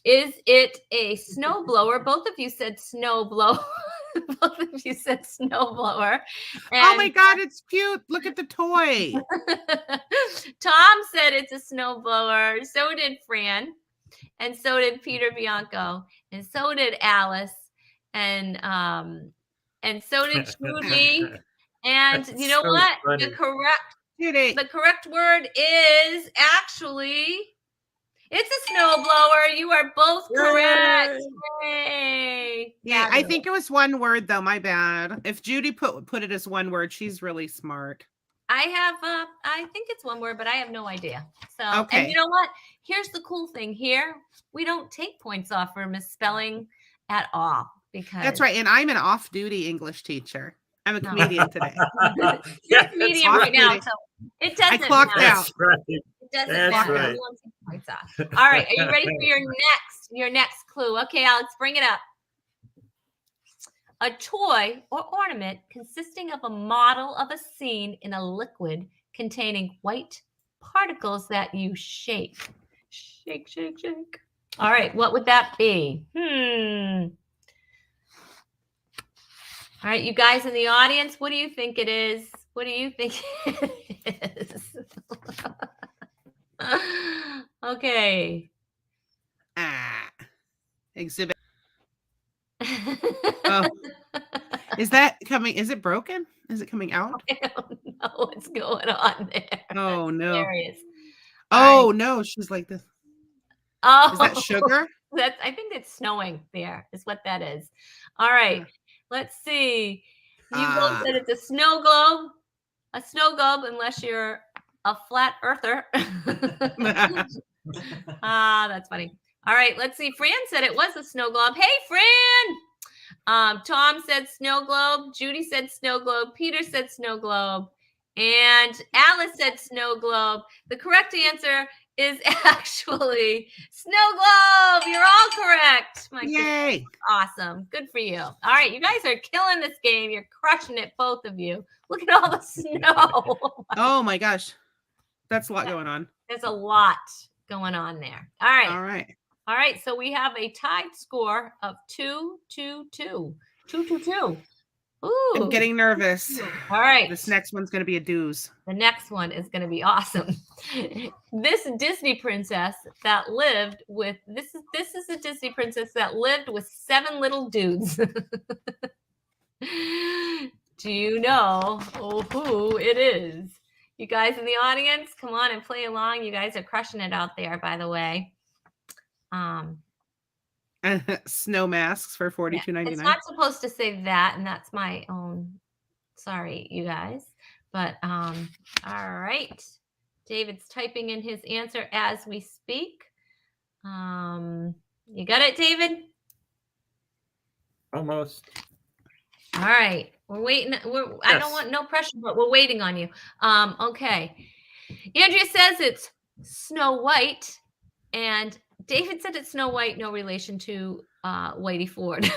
Is it a snow blower? Both of you said snow blower. Both of you said snowblower. Oh my God, it's cute. Look at the toy. Tom said it's a snowblower. So did Fran. And so did Peter Bianco. And so did Alice. And so did Judy. And you know what? Funny. The correct word is actually... It's a snowblower. You are both correct. Yay. Yeah, I think it was one word though. My bad. If Judy put it as one word, she's really smart. I think it's one word, but I have no idea. So, okay. And you know what? Here's the cool thing here. We don't take points off for misspelling at all. Because that's right. And I'm an off-duty English teacher. I'm a comedian today. You're a comedian right now, so it doesn't I clocked matter. out. Right. It doesn't matter. Right. All right, are you ready for your next clue? Okay, Alex, bring it up. A toy or ornament consisting of a model of a scene in a liquid containing white particles that you shake. Shake, shake, shake. All right, what would that be? All right, you guys in the audience, what do you think it is? What do you think it is? Okay. Exhibit. Oh. Is that coming? Is it broken? Is it coming out? I don't know what's going on there. Oh, That's no. hilarious. All Oh, no. She's like this. Oh, Is that sugar? I think it's snowing there, is what that is. All right. Let's see. You both said it's a snow globe. A snow globe, unless you're a flat earther. That's funny. All right, let's see. Fran said it was a snow globe. Hey, Fran. Tom said snow globe. Judy said snow globe. Peter said snow globe. And Alice said snow globe. The correct answer is actually snow globe. You're all correct. My goodness. Yay. Awesome. Good for you. All right, you guys are killing this game. You're crushing it, both of you. Look at all the snow. Oh, my gosh. That's a lot going on. There's a lot going on there. All right. All right. All right. So we have a tied score of 2-2-2. 2-2-2. Ooh. I'm getting nervous. All right. This next one's going to be a dooz. The next one is going to be awesome. This Disney princess that lived with this is a Disney princess that lived with 7 little dudes. Do you know who it is? You guys in the audience, come on and play along. You guys are crushing it out there, by the way. Snow masks for $42.99. It's not supposed to say that, and that's my own. Sorry, you guys. But all right. David's typing in his answer as we speak. You got it, David? Almost. All right. We're waiting. I don't want no pressure, but we're waiting on you. Okay. Andrea says it's Snow White, and David said it's Snow White, no relation to Whitey Ford.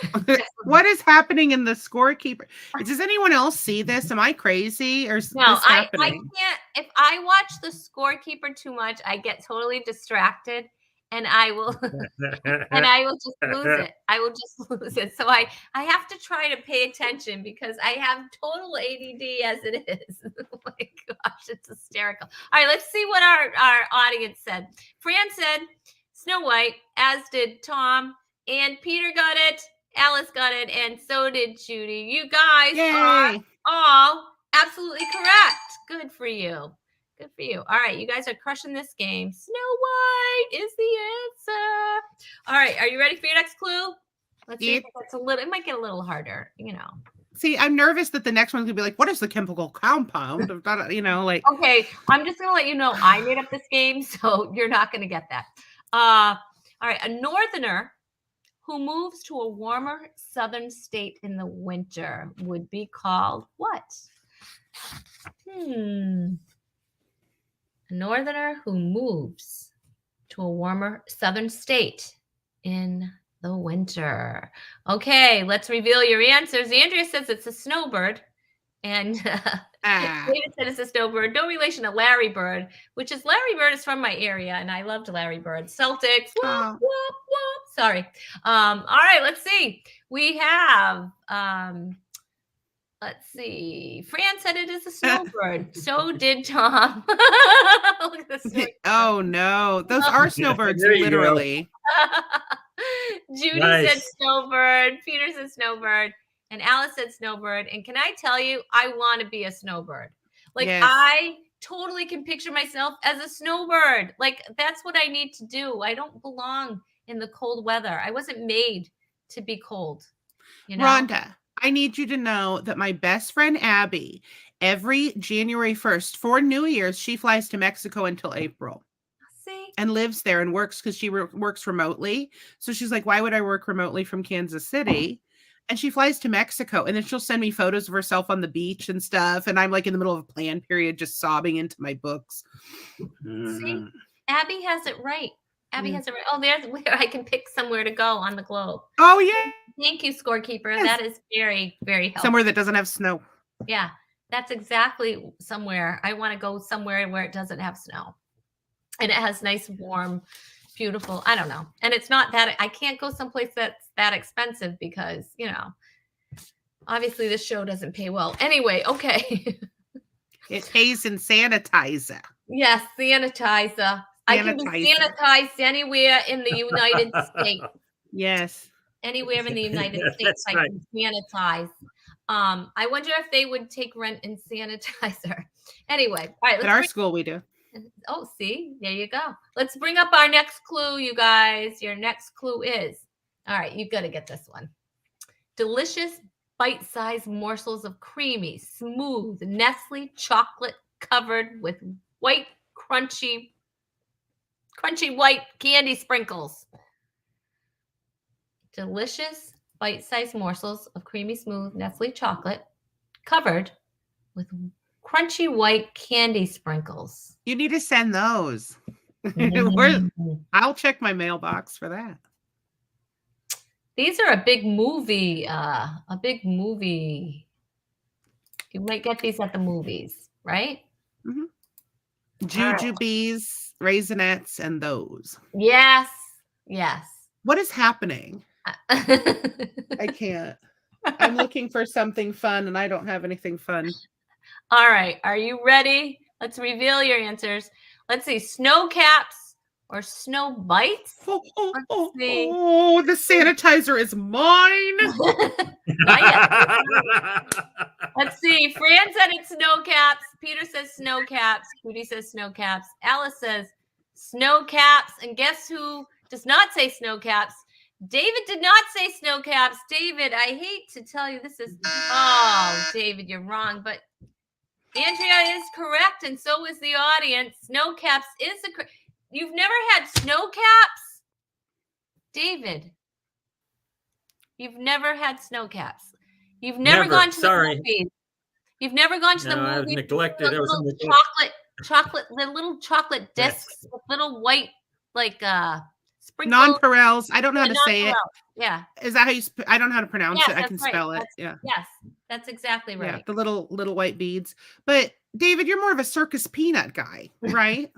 What is happening in the scorekeeper? Does anyone else see this? Am I crazy or is No, this I happening? can't. If I watch the scorekeeper too much, I get totally distracted, and I will just lose it. I will just lose it. So I have to try to pay attention because I have total ADD as it is. Oh my gosh, it's hysterical. All right, let's see what our audience said. Fran said Snow White, as did Tom, and Peter got it, Alice got it, and so did Judy. You guys are all absolutely correct. Good for you. Good for you. All right, you guys are crushing this game. Snow White is the answer. All right, are you ready for your next clue? Let's see if it's it might get a little harder, you know. See, I'm nervous that the next one's gonna be like, what is the chemical compound of that? You know, like. Okay, I'm just gonna let you know I made up this game, so you're not gonna get that. All right, a northerner who moves to a warmer southern state in the winter would be called what? A northerner who moves to a warmer southern state in the winter. Okay, let's reveal your answers. Andrea says it's a snowbird. And David said it's a snowbird. No relation to Larry Bird, which is Larry Bird is from my area, and I loved Larry Bird. Celtics. Whoop, whoop, whoop. Sorry. All right, let's see. We have let's see. Fran said it is a snowbird. So did Tom. Look at this. Oh no, those are snowbirds, literally. Judy said snowbird. Peter said snowbird. And Alice said snowbird. And can I tell you, I want to be a snowbird. Like, I totally can picture myself as a snowbird. Like, that's what I need to do. I don't belong in the cold weather. I wasn't made to be cold. You know? Rhonda, I need you to know that my best friend Abby, every January 1st for New Year's, she flies to Mexico until April. See? And lives there and works because she works remotely. So she's like, why would I work remotely from Kansas City? And she flies to Mexico, and then she'll send me photos of herself on the beach and stuff. And I'm like in the middle of a plan period, just sobbing into my books. See, Abby has it right. Abby has it right. Oh, there's where I can pick somewhere to go on the globe. Oh, yeah. Thank you, scorekeeper. Yes. That is very, very helpful. Somewhere that doesn't have snow. Yeah, that's exactly somewhere. I want to go somewhere where it doesn't have snow. And it has nice, warm, beautiful, I don't know. And it's not that, I can't go someplace that's that expensive because, you know, obviously this show doesn't pay well. Anyway, okay. It pays in sanitizer. Yes, sanitizer. I can be sanitized anywhere in the United States. Yes. Anywhere in the United States, I can sanitize. I wonder if they would take rent in sanitizer. Anyway, all right. At our school, we do. Oh, see, there you go. Let's bring up our next clue, you guys. Your next clue is, all right, you've got to get this one. Delicious bite-sized morsels of creamy, smooth, Nestle chocolate covered with white, crunchy white candy sprinkles. Delicious bite-sized morsels of creamy, smooth Nestle chocolate covered with crunchy white candy sprinkles. You need to send those. I'll check my mailbox for that. These are a big movie. You might get these at the movies, right? Mm-hmm. Jujubes, Raisinets, and those. Yes. What is happening? I can't. I'm looking for something fun, and I don't have anything fun. All right. Are you ready? Let's reveal your answers. Let's see. Snow caps or snow bites? Oh, the sanitizer is mine. Let's see. Fran said it's snow caps. Peter says snow caps. Cootie says snow caps. Alice says snow caps. And guess who does not say snow caps? David did not say snow caps. David, I hate to tell you this is, David, you're wrong. But Andrea is correct, and so is the audience. Snow caps is the correct. You've never had snow caps? David, you've never had snow caps. You've never gone to the movies. You've never gone to the movies. I've neglected. The little chocolate discs with little white, like, sprinkles. Nonpareils. I don't know how to say it. Yeah. Is that how you? I don't know how to pronounce it. I can spell it. Yes, that's exactly right. Yeah, the little white beads. But David, you're more of a circus peanut guy, right?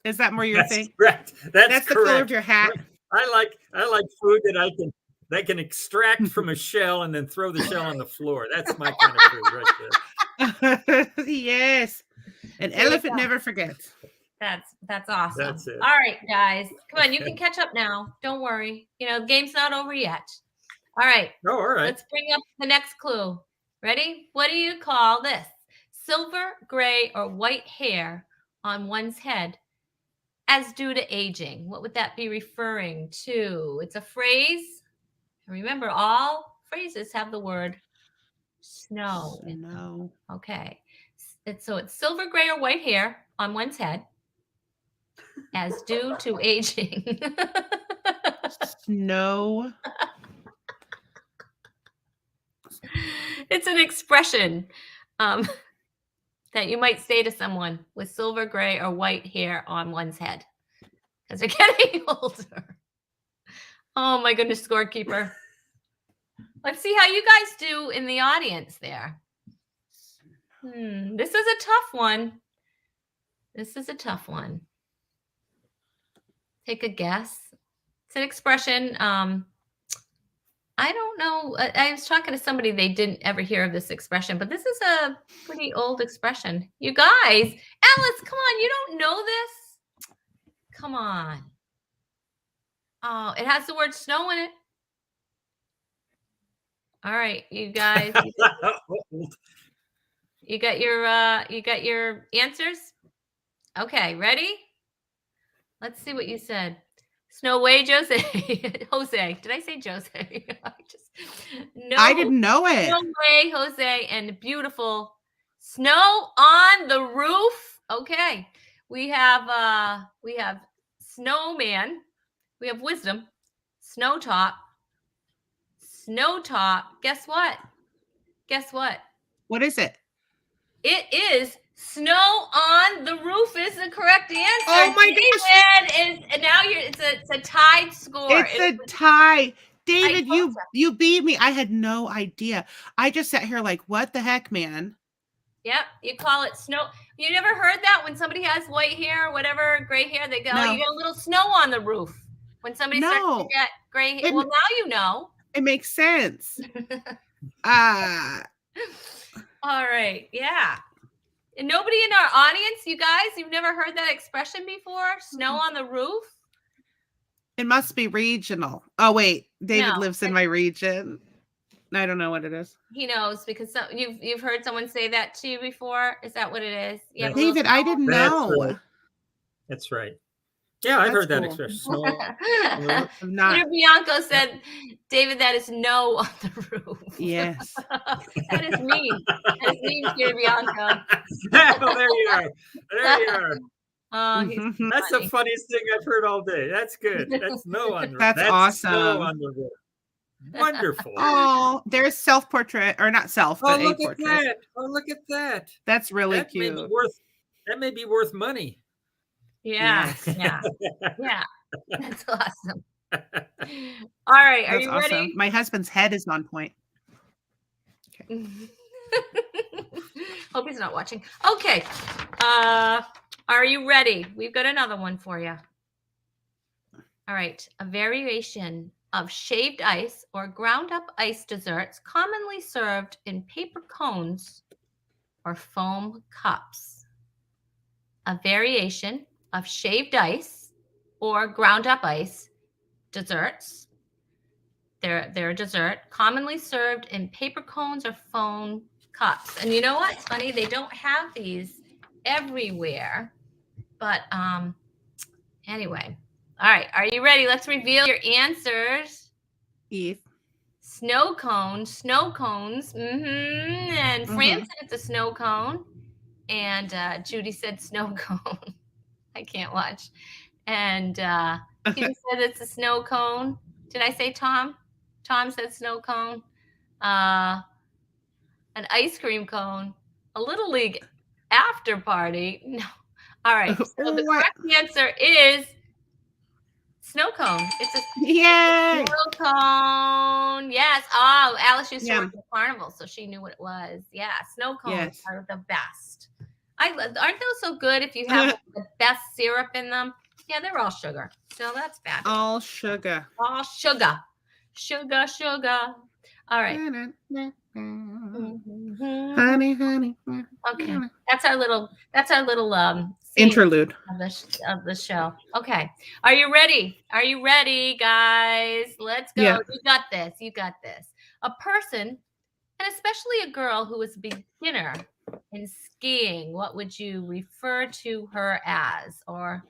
Is that more your thing? Correct. That's the color of your hat. I like food that can extract from a shell and then throw the shell on the floor. That's my kind of food right there. Yes. An elephant never forgets. That's awesome. That's it. All right, guys. Come on, you can catch up now. Don't worry. The game's not over yet. All right. Oh, all right. Let's bring up the next clue. Ready? What do you call this? Silver, gray, or white hair on one's head as due to aging. What would that be referring to? It's a phrase. Remember, all phrases have the word snow in them. Okay. It's silver, gray, or white hair on one's head as due to aging. Snow. It's an expression that you might say to someone with silver, gray, or white hair on one's head because they're getting older. Oh my goodness, scorekeeper. Let's see how you guys do in the audience there. This is a tough one. Take a guess. It's an expression. I don't know. I was talking to somebody, they didn't ever hear of this expression, but this is a pretty old expression. You guys, Alice, come on. You don't know this? Come on. Oh, it has the word snow in it. All right, you guys. You got your answers? Okay, ready? Let's see what you said. Snow way, Jose. Jose. Did I say Jose? No. I didn't know it. Snow way, Jose, and beautiful snow on the roof. Okay. We have snowman. We have wisdom. Snow top. Guess what? What is it? It is snow on the roof is the correct answer. Oh my gosh. It's a tied score. It's a tie. David, you beat me. I had no idea. I just sat here like, what the heck, man? Yep. You call it snow. You never heard that when somebody has white hair or whatever, gray hair, they go, you got a little snow on the roof. When somebody starts to get gray hair. Well, now you know. It makes sense. All right. Yeah. And nobody in our audience, you guys, you've never heard that expression before? Snow on the roof? It must be regional. Oh, wait. David lives in my region. I don't know what it is. He knows because you've heard someone say that to you before. Is that what it is? You have a David, little I didn't That's know. right. That's right. Yeah, I've That's heard that cool. expression. Snow. I'm not. Peter Bianco said, David, that is no on the roof. Yes. That is mean. That is mean, Peter Bianco. Well, there you are. There you are. Oh, he's Mhm. That's funny. the funniest thing I've heard all day. That's good. That's no on the That's Snow awesome. on the roof. Wonderful. Oh, there's self-portrait, or not self, Oh, but a look at portrait. that. Oh, look at that. That's really That may be cute. worth money. Yeah, Yes. yeah. That's awesome. All right, are That's you awesome. ready? My husband's head is on point. Hope he's not watching. Okay. Are you ready? We've got another one for you. All right. A variation of shaved ice or ground up ice desserts commonly served in paper cones or foam cups. A variation of shaved ice or ground up ice desserts. They're a dessert commonly served in paper cones or foam cups. And you know what's funny? They don't have these everywhere. But anyway. All right. Are you ready? Let's reveal your answers. Eve. Snow cones. And Fran said it's a snow cone. And Judy said snow cone. I can't watch. And Peter said it's a snow cone. Did I say Tom? Tom said snow cone. An ice cream cone. A Little League after party. No. All right. So the What? correct answer is snow cone. It's a Yay! snow cone. Yes. Oh, Alice used to Yeah. work at the carnival, so she knew what it was. Yeah, snow cones Yes. are the best. Aren't those so good if you have the best syrup in them? Yeah, they're all sugar. So that's bad. All sugar. All sugar. Sugar. All right. Honey, honey. Okay. That's our little scene Interlude. of the show. Okay. Are you ready? Are you ready, guys? Let's go. Yeah. You got this. A person, and especially a girl who is a beginner in skiing, what would you refer to her as? Or,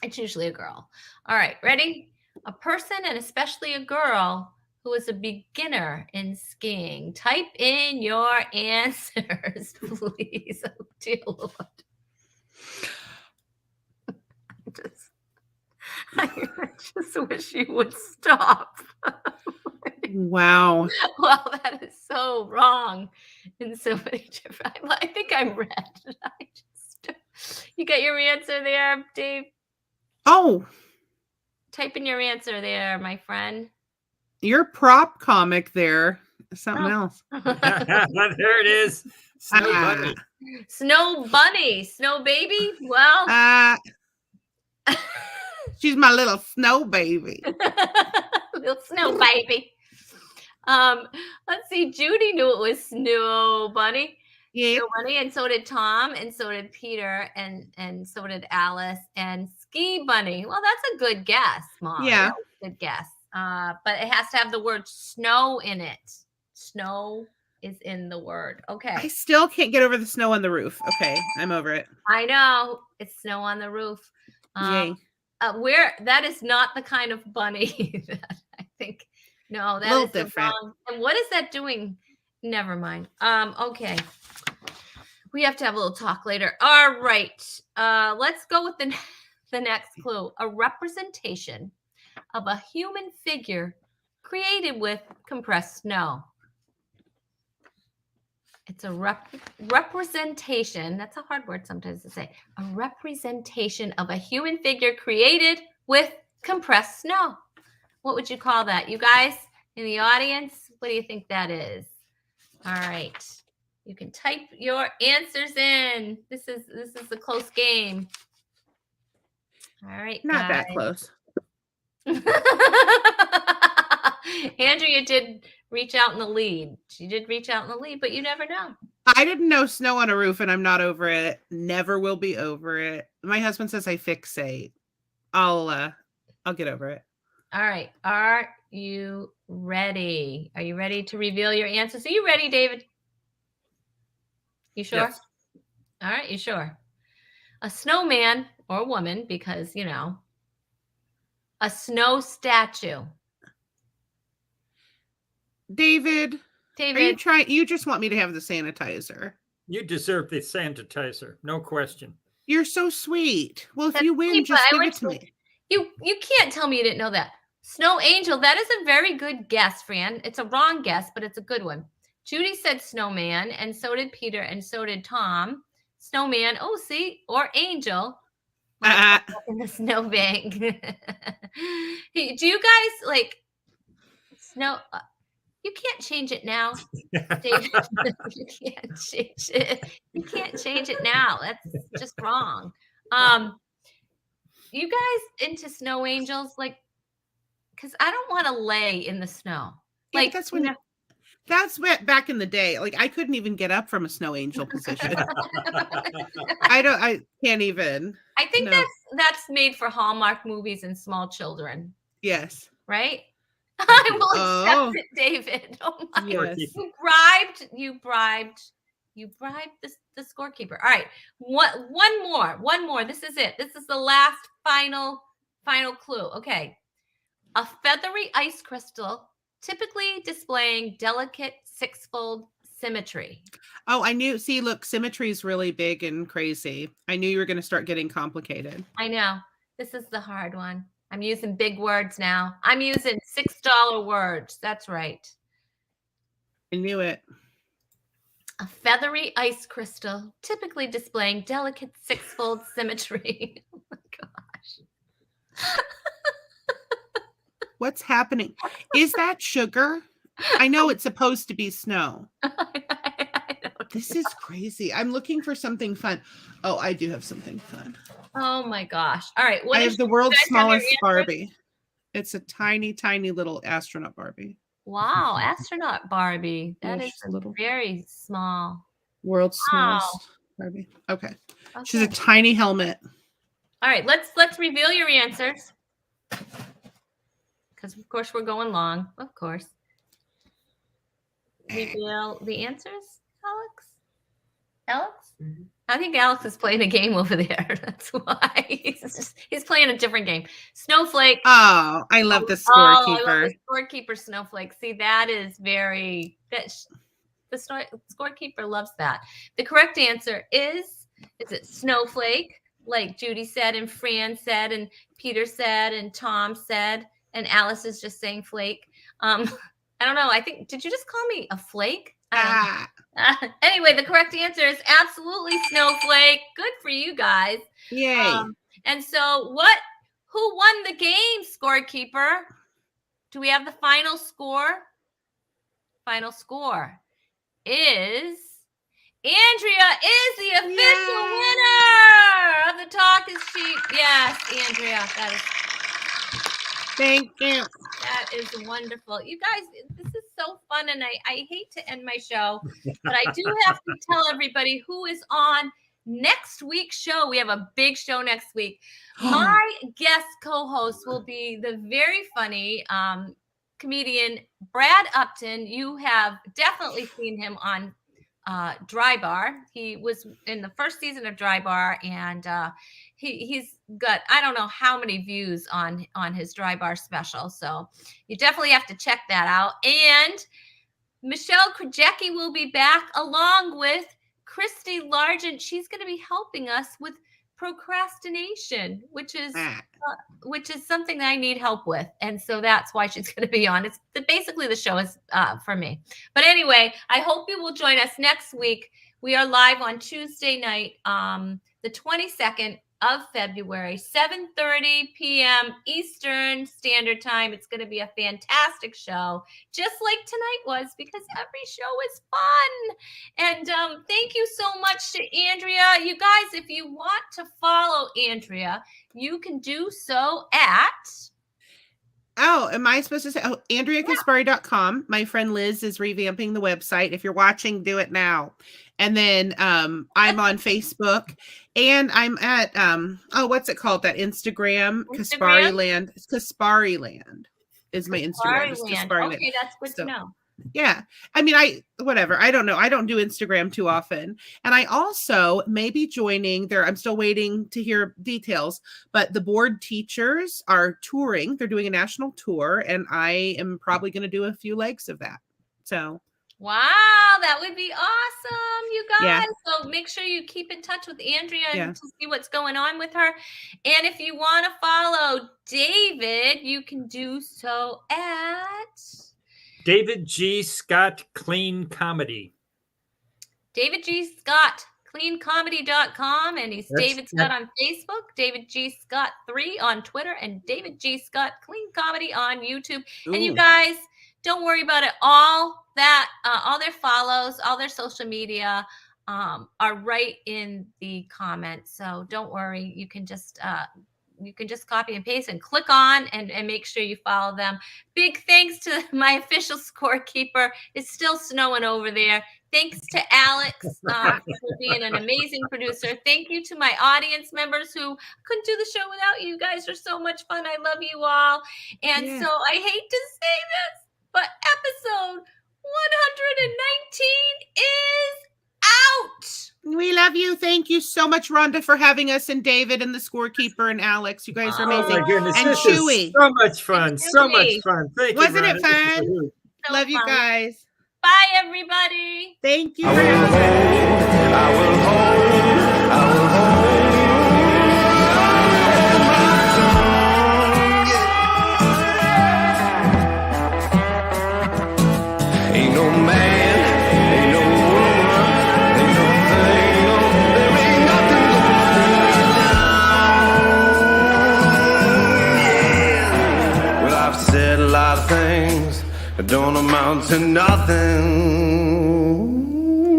it's usually a girl. All right, ready? A person, and especially a girl who is a beginner in skiing. Type in your answers, please. Oh, dear Lord. I just wish you would stop. Wow. Well, that is so wrong in so many different. I think I'm red. You got your answer there, Dave? Oh, Type in your answer there, my friend. your prop comic there is something else. There it is. Snow bunny. Snow bunny, snow baby. Well, she's my little snow baby. little snow baby. Let's see. Judy knew it was snow bunny. Yeah. Snow bunny, and so did Tom, and so did Peter, and so did Alice, and ski bunny. Well, that's a good guess, Mom. Yeah. That was a good guess. But it has to have the word snow in it. Snow is in the word. Okay. I still can't get over the snow on the roof. Okay, I'm over it. I know. It's snow on the roof. Yay. That is not the kind of bunny that I think. No, that Little is different. wrong. And what is that doing? Never mind. Okay. We have to have a little talk later. All right. Let's go with the next clue. A representation of a human figure created with compressed snow. It's a representation. That's a hard word sometimes to say. A representation of a human figure created with compressed snow. What would you call that? You guys in the audience, what do you think that is? All right. You can type your answers in. This is a close game. All right. Not that close. Andrea did reach out in the lead. She did reach out in the lead, but you never know. I didn't know snow on a roof, and I'm not over it. Never will be over it. My husband says I fixate. I'll get over it. All right. Are you ready? Are you ready to reveal your answers? Are you ready, David? You sure? Yes. All right, you sure? A snowman or woman, because, a snow statue. David, are you David, trying? You just want me to have the sanitizer. You deserve the sanitizer, no question. You're so sweet. Well, if That's you win, sweet, but just I give want it to you- me. you can't tell me you didn't know that. Snow angel, that is a very good guess, Fran. It's a wrong guess, but it's a good one. Judy said snowman, and so did Peter, and so did Tom. Snowman, oh, see, or angel. In the snowbank. Hey, do you guys like snow? You can't change it now, David. You can't change it. You can't change it now. That's just wrong. You guys into snow angels? Like, because I don't want to lay in the snow. Yeah, Like, but that's when. That's what back in the day. Like I couldn't even get up from a snow angel position. I can't even. I think No. that's made for Hallmark movies and small children, Yes. right? I will Oh. accept it, David. Oh my! Yes. You bribed the scorekeeper. All right, one more. This is it. This is the last final clue. Okay, a feathery ice crystal, typically displaying delicate sixfold symmetry. Oh, I knew. See, look, symmetry is really big and crazy. I knew you were going to start getting complicated. I know. This is the hard one. I'm using big words now. I'm using $6 words. That's right. I knew it. A feathery ice crystal, typically displaying delicate sixfold symmetry. Oh my gosh. What's happening? Is that sugar? I know it's supposed to be snow. I don't This is crazy. I'm looking for something fun. Oh, I do have something fun. Oh my gosh. All right. I have the world's you guys have your smallest answers? Barbie. It's a tiny, tiny little astronaut Barbie. Wow. Astronaut Barbie. That Yeah, is she's a little very small. world's Wow. smallest Barbie. Okay. Okay. She's a tiny helmet. All right. Let's reveal your answers. Because of course we're going long. Of course. Reveal the answers, Alex? Alex? Mhm. I think Alex is playing a game over there. That's why he's playing a different game. Snowflake. Oh, I love the Oh, I love scorekeeper. the scorekeeper Snowflake. See, that is very the scorekeeper loves that. The correct answer is it Snowflake, like Judy said, and Fran said, and Peter said, and Tom said, and Alice is just saying flake. I don't know. I think, did you just call me a flake? I don't know. Anyway, the correct answer is absolutely Snowflake. Good for you guys. Yay. And so who won the game, scorekeeper? Do we have the final score? Final score is Andrea is the official winner of the Talk is Cheap. Yes, Andrea, Thank you. that is wonderful. You guys, this is so fun, and I hate to end my show, but I do have to tell everybody who is on next week's show. We have a big show next week. My guest co-host will be the very funny comedian Brad Upton. You have definitely seen him on Dry Bar. He was in the first season of Dry Bar, and he's got I don't know how many views on his Dry Bar special. So you definitely have to check that out. And Michelle Krajewski will be back along with Christy Largent. She's going to be helping us with procrastination, which is something that I need help with. And so that's why she's going to be on. It's basically the show is for me. But anyway, I hope you will join us next week. We are live on Tuesday night, the 22nd of February, 7:30 p.m. Eastern Standard Time. It's going to be a fantastic show, just like tonight was, because every show is fun. And thank you so much to Andrea. You guys, if you want to follow Andrea, you can do so at... Oh, am I supposed to say? Oh, AndreaKaspari.com. My friend Liz is revamping the website. If you're watching, do it now. And then I'm on Facebook, and I'm at what's it called? That Instagram? Kaspari Land. It's Kaspari Land. is my Instagram. Safari Just Land. Safari Land. Okay, that's good So, to know. yeah. I mean, I don't know. I don't do Instagram too often. And I also may be joining there. I'm still waiting to hear details, but the board teachers are touring. They're doing a national tour, and I am probably going to do a few legs of that. So, wow, that would be awesome, you guys. Yeah. So make sure you keep in touch with Andrea Yeah. to see what's going on with her. And if you want to follow David, you can do so at David G. Scott Clean Comedy. David G. Scott, cleancomedy.com, and he's David Scott on Facebook, David G. Scott 3 on Twitter, and David G. Scott Clean Comedy on YouTube. And you guys, don't worry about it. All their follows, all their social media are right in the comments. So don't worry. You can just copy and paste and click on and make sure you follow them. Big thanks to my official scorekeeper. It's still snowing over there. Thanks to Alex for being an amazing producer. Thank you to my audience members who couldn't do the show without you. You guys are so much fun. I love you all. And so I hate to say this, but episode 119 is out. We love you. Thank you so much, Rhonda, for having us, and David and the scorekeeper and Alex. You guys are amazing. Oh my goodness, and this Chewy. is so much fun. So much fun. Thank you. Wasn't it Rhonda. fun? So Love you fun. guys. Bye, everybody. Thank you. I will hold, I will hold, I will hold my tongue. Ain't no man, ain't no woman, ain't no thing, no, there ain't nothing going on. Yeah. Well, I've said a lot of things that don't amount to nothing.